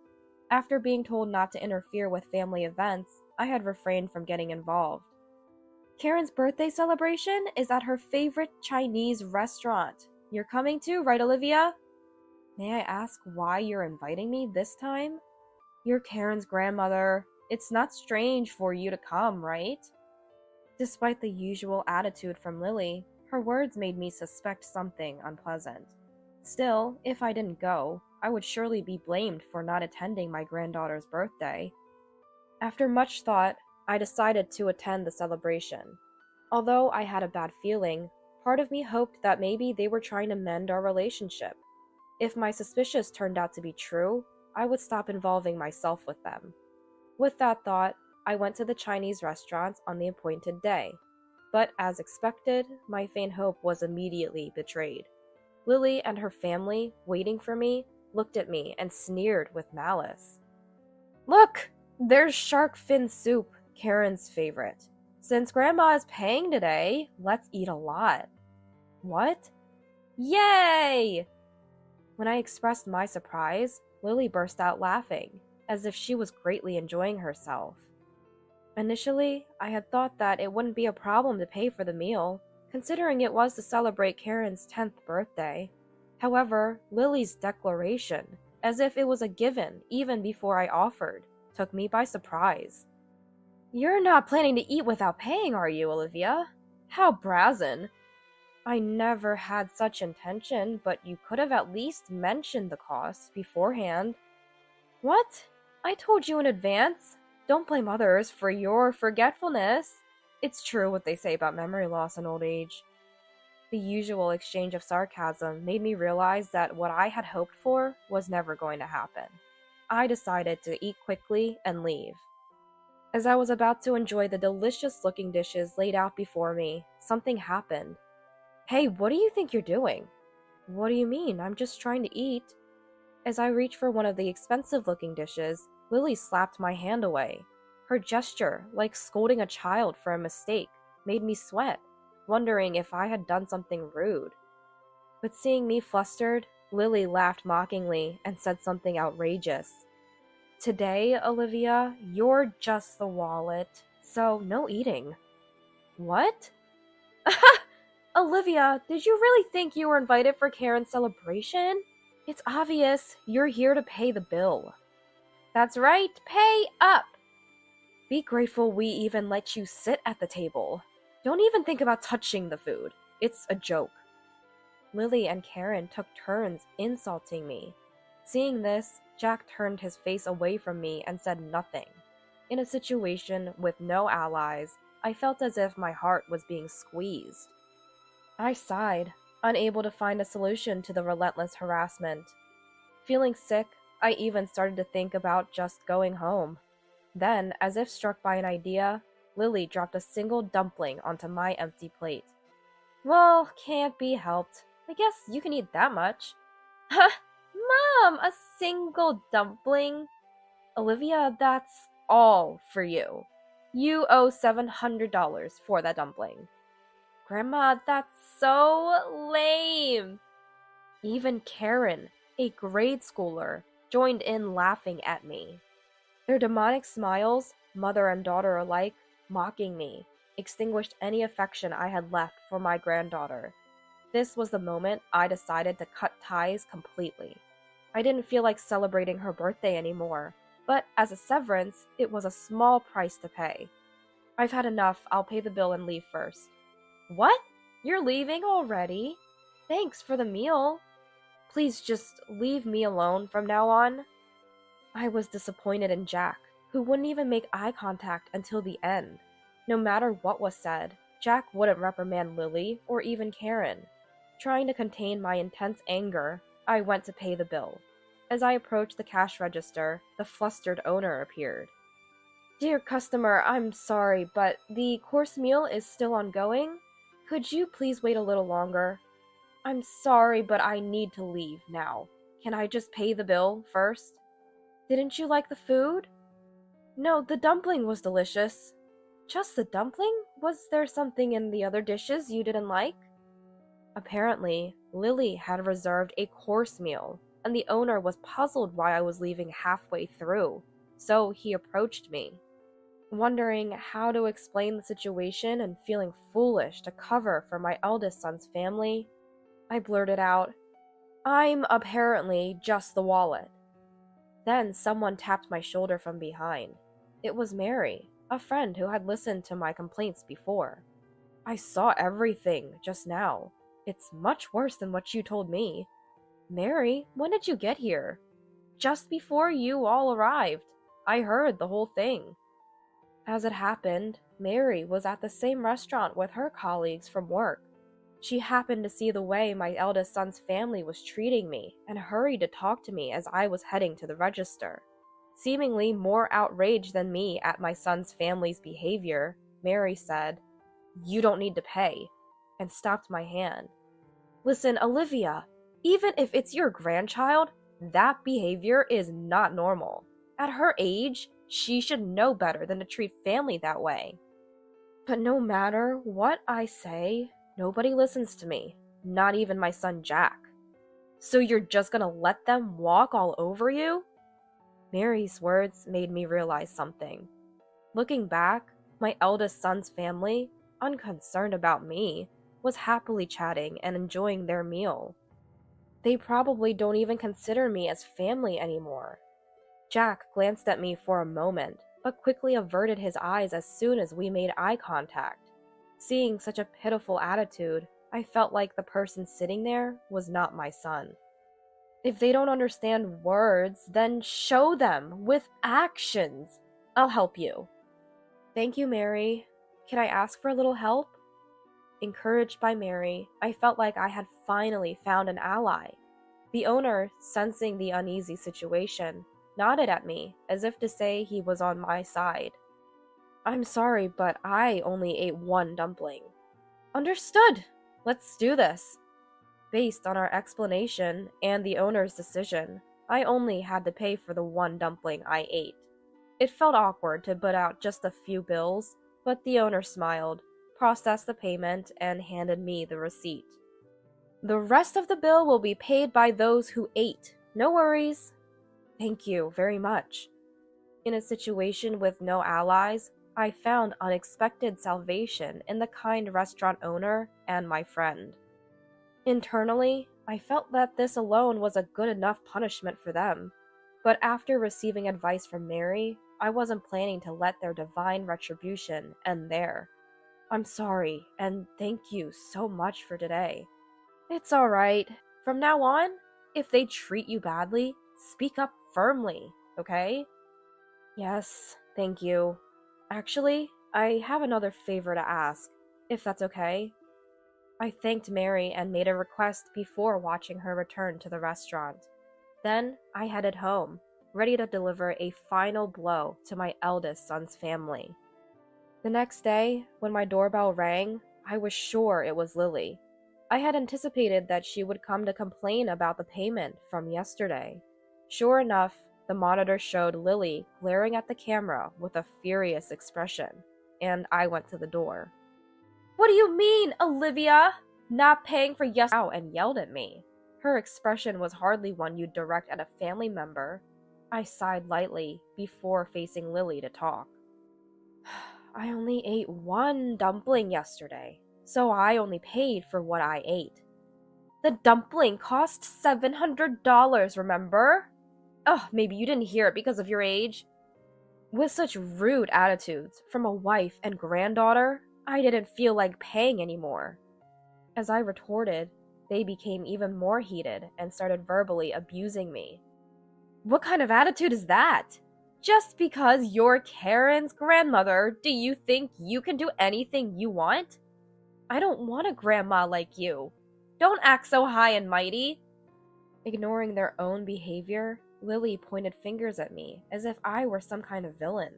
After being told not to interfere with family events, I had refrained from getting involved. Karen's birthday celebration is at her favorite Chinese restaurant. You're coming too, right, Olivia? May I ask why you're inviting me this time? You're Karen's grandmother. It's not strange for you to come, right? Despite the usual attitude from Lily, her words made me suspect something unpleasant. Still, if I didn't go, I would surely be blamed for not attending my granddaughter's birthday. After much thought, I decided to attend the celebration. Although I had a bad feeling, part of me hoped that maybe they were trying to mend our relationship. If my suspicions turned out to be true, I would stop involving myself with them. With that thought, I went to the Chinese restaurant on the appointed day. But as expected, my faint hope was immediately betrayed. Lily and her family, waiting for me, looked at me and sneered with malice. "Look! There's shark fin soup, Karen's favorite. Since Grandma is paying today, let's eat a lot." What? Yay! When I expressed my surprise, Lily burst out laughing, as if she was greatly enjoying herself. Initially, I had thought that it wouldn't be a problem to pay for the meal, considering it was to celebrate Karen's 10th birthday. However, Lily's declaration, as if it was a given even before I offered, took me by surprise. "You're not planning to eat without paying, are you, Olivia? How brazen." "I never had such intention, but you could have at least mentioned the cost beforehand." "What? I told you in advance. Don't blame others for your forgetfulness. It's true what they say about memory loss in old age." The usual exchange of sarcasm made me realize that what I had hoped for was never going to happen. I decided to eat quickly and leave. As I was about to enjoy the delicious-looking dishes laid out before me, something happened. "Hey, what do you think you're doing?" "What do you mean? I'm just trying to eat." As I reached for one of the expensive-looking dishes, Lily slapped my hand away. Her gesture, like scolding a child for a mistake, made me sweat, wondering if I had done something rude. But seeing me flustered, Lily laughed mockingly and said something outrageous. "Today, Olivia, you're just the wallet, so no eating." "What?" "Olivia, did you really think you were invited for Karen's celebration? It's obvious you're here to pay the bill." "That's right, pay up!" "Be grateful we even let you sit at the table. Don't even think about touching the food. It's a joke." Lily and Karen took turns insulting me. Seeing this, Jack turned his face away from me and said nothing. In a situation with no allies, I felt as if my heart was being squeezed. I sighed, unable to find a solution to the relentless harassment. Feeling sick, I even started to think about just going home. Then, as if struck by an idea, Lily dropped a single dumpling onto my empty plate. "Well, can't be helped. I guess you can eat that much." "Ha! Mom, a single dumpling?" "Olivia, that's all for you. You owe $700 for that dumpling." "Grandma, that's so lame." Even Karen, a grade schooler, joined in laughing at me. Their demonic smiles, mother and daughter alike, mocking me, extinguished any affection I had left for my granddaughter. This was the moment I decided to cut ties completely. I didn't feel like celebrating her birthday anymore, but as a severance, it was a small price to pay. "I've had enough. I'll pay the bill and leave first." "What? You're leaving already? Thanks for the meal. Please just leave me alone from now on." I was disappointed in Jack, who wouldn't even make eye contact until the end. No matter what was said, Jack wouldn't reprimand Lily or even Karen. Trying to contain my intense anger, I went to pay the bill. As I approached the cash register, the flustered owner appeared. "Dear customer, I'm sorry, but the course meal is still ongoing. Could you please wait a little longer? I'm sorry, but I need to leave now. Can I just pay the bill first?" "Didn't you like the food?" "No, the dumpling was delicious." "Just the dumpling? Was there something in the other dishes you didn't like?" Apparently, Lily had reserved a course meal, and the owner was puzzled why I was leaving halfway through, so he approached me. Wondering how to explain the situation and feeling foolish to cover for my eldest son's family, I blurted out, "I'm apparently just the wallet." Then someone tapped my shoulder from behind. It was Mary, a friend who had listened to my complaints before. "I saw everything just now. It's much worse than what you told me." "Mary, when did you get here?" "Just before you all arrived. I heard the whole thing." As it happened, Mary was at the same restaurant with her colleagues from work. She happened to see the way my eldest son's family was treating me and hurried to talk to me as I was heading to the register. Seemingly more outraged than me at my son's family's behavior, Mary said, "You don't need to pay," and stopped my hand. "Listen, Olivia, even if it's your grandchild, that behavior is not normal. At her age, she should know better than to treat family that way." But no matter what I say, nobody listens to me, not even my son Jack. "So you're just gonna let them walk all over you?" Mary's words made me realize something. Looking back, my eldest son's family, unconcerned about me, was happily chatting and enjoying their meal. They probably don't even consider me as family anymore. Jack glanced at me for a moment, but quickly averted his eyes as soon as we made eye contact. Seeing such a pitiful attitude, I felt like the person sitting there was not my son. If they don't understand words, then show them with actions. I'll help you. "Thank you, Mary. Can I ask for a little help?" Encouraged by Mary, I felt like I had finally found an ally. The owner, sensing the uneasy situation, nodded at me as if to say he was on my side. "I'm sorry, but I only ate one dumpling." "Understood. Let's do this." Based on our explanation and the owner's decision, I only had to pay for the one dumpling I ate. It felt awkward to put out just a few bills, but the owner smiled, processed the payment, and handed me the receipt. "The rest of the bill will be paid by those who ate. No worries." "Thank you very much." In a situation with no allies, I found unexpected salvation in the kind restaurant owner and my friend. Internally, I felt that this alone was a good enough punishment for them, but after receiving advice from Mary, I wasn't planning to let their divine retribution end there. "I'm sorry, and thank you so much for today." "It's alright. From now on, if they treat you badly, speak up firmly, okay?" "Yes, thank you. Actually, I have another favor to ask, if that's okay." I thanked Mary and made a request before watching her return to the restaurant. Then I headed home, ready to deliver a final blow to my eldest son's family. The next day, when my doorbell rang, I was sure it was Lily. I had anticipated that she would come to complain about the payment from yesterday. Sure enough, the monitor showed Lily glaring at the camera with a furious expression, and I went to the door. "What do you mean, Olivia? Not paying for yesterday?" and yelled at me. Her expression was hardly one you'd direct at a family member. I sighed lightly before facing Lily to talk. "I only ate one dumpling yesterday, so I only paid for what I ate." "The dumpling cost $700, remember?" "Oh, maybe you didn't hear it because of your age." With such rude attitudes from a wife and granddaughter, I didn't feel like paying anymore. As I retorted, they became even more heated and started verbally abusing me. What kind of attitude is that? Just because you're Karen's grandmother, do you think you can do anything you want? I don't want a grandma like you. Don't act so high and mighty. Ignoring their own behavior, Lily pointed fingers at me as if I were some kind of villain.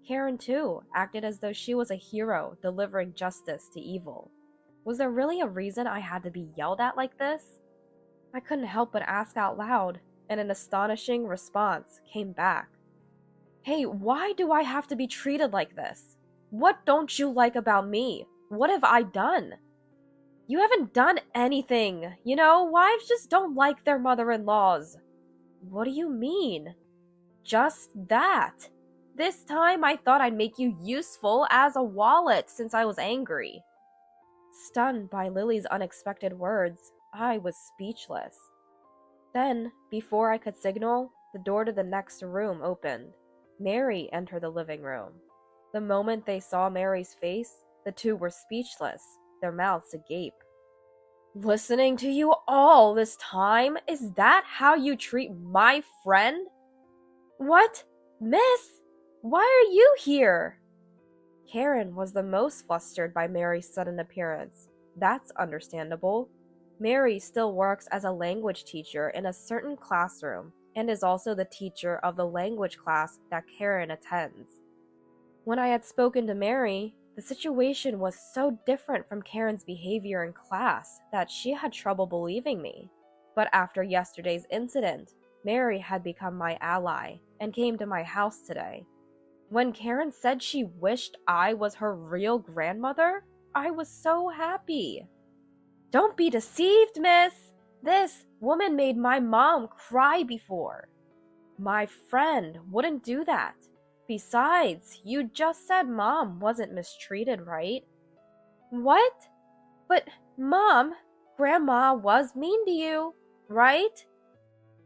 Karen, too, acted as though she was a hero delivering justice to evil. Was there really a reason I had to be yelled at like this? I couldn't help but ask out loud, and an astonishing response came back. Hey, why do I have to be treated like this? What don't you like about me? What have I done? You haven't done anything. You know, wives just don't like their mother-in-laws. What do you mean? Just that. This time I thought I'd make you useful as a wallet since I was angry. Stunned by Lily's unexpected words, I was speechless. Then, before I could signal, the door to the next room opened. Mary entered the living room. The moment they saw Mary's face, the two were speechless, their mouths agape. Listening to you all this time? Is that how you treat my friend? What? Miss? Why are you here? Karen was the most flustered by Mary's sudden appearance. That's understandable. Mary still works as a language teacher in a certain classroom and is also the teacher of the language class that Karen attends. When I had spoken to Mary, the situation was so different from Karen's behavior in class that she had trouble believing me. But after yesterday's incident, Mary had become my ally and came to my house today. When Karen said she wished I was her real grandmother, I was so happy. Don't be deceived, miss. This woman made my mom cry before. My friend wouldn't do that. Besides, you just said Mom wasn't mistreated, right? What? But, Mom, Grandma was mean to you, right?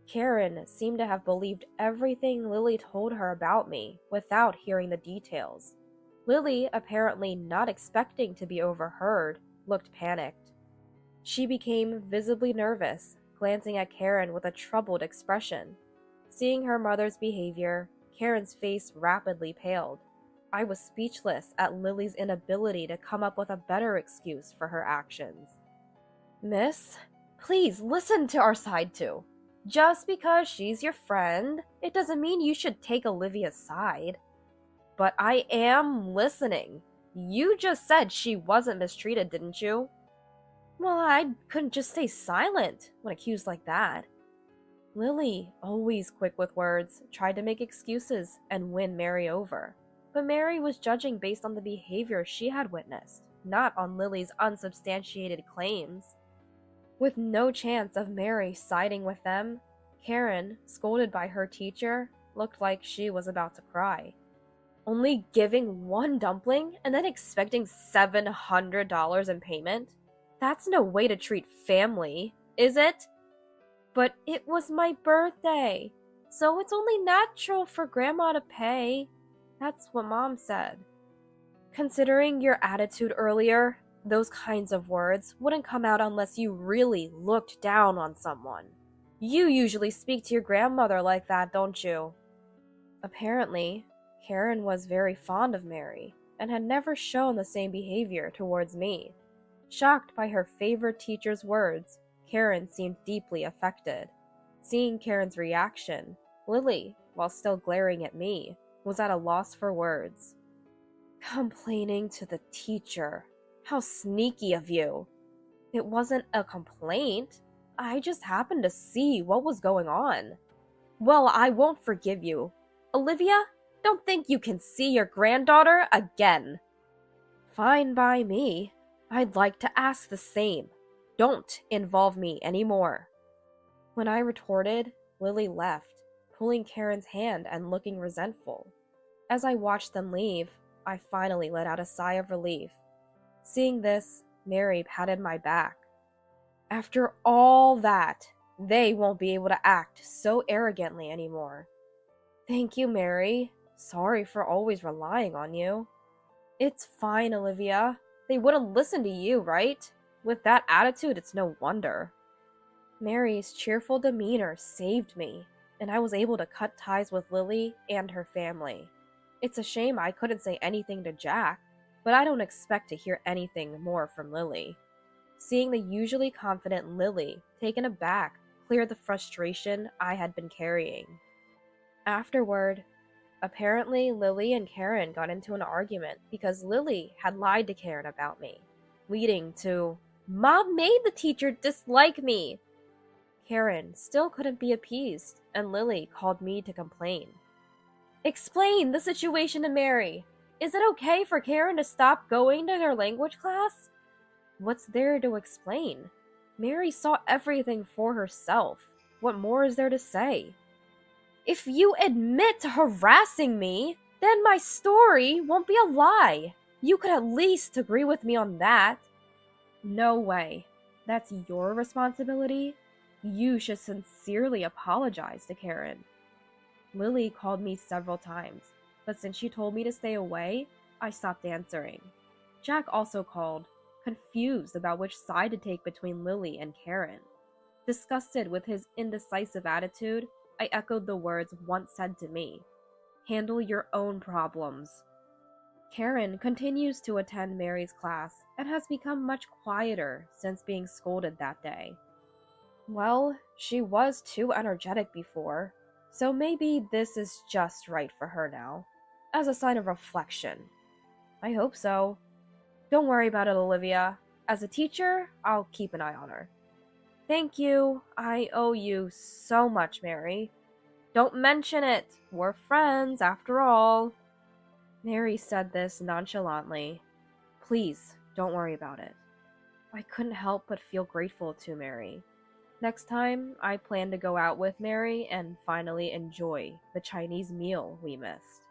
Karen seemed to have believed everything Lily told her about me without hearing the details. Lily, apparently not expecting to be overheard, looked panicked. She became visibly nervous, glancing at Karen with a troubled expression. Seeing her mother's behavior, Karen's face rapidly paled. I was speechless at Lily's inability to come up with a better excuse for her actions. Miss, please listen to our side too. Just because she's your friend, it doesn't mean you should take Olivia's side. But I am listening. You just said she wasn't mistreated, didn't you? Well, I couldn't just stay silent when accused like that. Lily, always quick with words, tried to make excuses and win Mary over. But Mary was judging based on the behavior she had witnessed, not on Lily's unsubstantiated claims. With no chance of Mary siding with them, Karen, scolded by her teacher, looked like she was about to cry. Only giving one dumpling and then expecting $700 in payment? That's no way to treat family, is it? But it was my birthday, so it's only natural for Grandma to pay. That's what Mom said. Considering your attitude earlier, those kinds of words wouldn't come out unless you really looked down on someone. You usually speak to your grandmother like that, don't you? Apparently, Karen was very fond of Mary and had never shown the same behavior towards me. Shocked by her favorite teacher's words, Karen seemed deeply affected. Seeing Karen's reaction, Lily, while still glaring at me, was at a loss for words. Complaining to the teacher. How sneaky of you. It wasn't a complaint. I just happened to see what was going on. Well, I won't forgive you. Olivia, don't think you can see your granddaughter again. Fine by me. I'd like to ask the same. Don't involve me anymore. When I retorted, Lily left, pulling Karen's hand and looking resentful. As I watched them leave, I finally let out a sigh of relief. Seeing this, Mary patted my back. After all that, they won't be able to act so arrogantly anymore. Thank you, Mary. Sorry for always relying on you. It's fine, Olivia. They wouldn't listen to you, right? With that attitude, it's no wonder. Mary's cheerful demeanor saved me. and I was able to cut ties with Lily and her family. It's a shame I couldn't say anything to Jack, but I don't expect to hear anything more from Lily. Seeing the usually confident Lily taken aback cleared the frustration I had been carrying. Afterward, apparently Lily and Karen got into an argument because Lily had lied to Karen about me, leading to, "Mom made the teacher dislike me!" Karen still couldn't be appeased, and Lily called me to complain. "Explain the situation to Mary. Is it okay for Karen to stop going to her language class?" What's there to explain? Mary saw everything for herself. What more is there to say? "If you admit to harassing me, then my story won't be a lie. You could at least agree with me on that." No way. That's your responsibility. You should sincerely apologize to Karen. Lily called me several times, but since she told me to stay away, I stopped answering. Jack also called, confused about which side to take between Lily and Karen. Disgusted with his indecisive attitude, I echoed the words once said to me, "Handle your own problems." Karen continues to attend Mary's class and has become much quieter since being scolded that day. Well, she was too energetic before, so maybe this is just right for her now, as a sign of reflection. I hope so. Don't worry about it, Olivia. As a teacher, I'll keep an eye on her. Thank you. I owe you so much, Mary. Don't mention it. We're friends, after all. Mary said this nonchalantly. Please, don't worry about it. I couldn't help but feel grateful to Mary. Next time, I plan to go out with Mary and finally enjoy the Chinese meal we missed.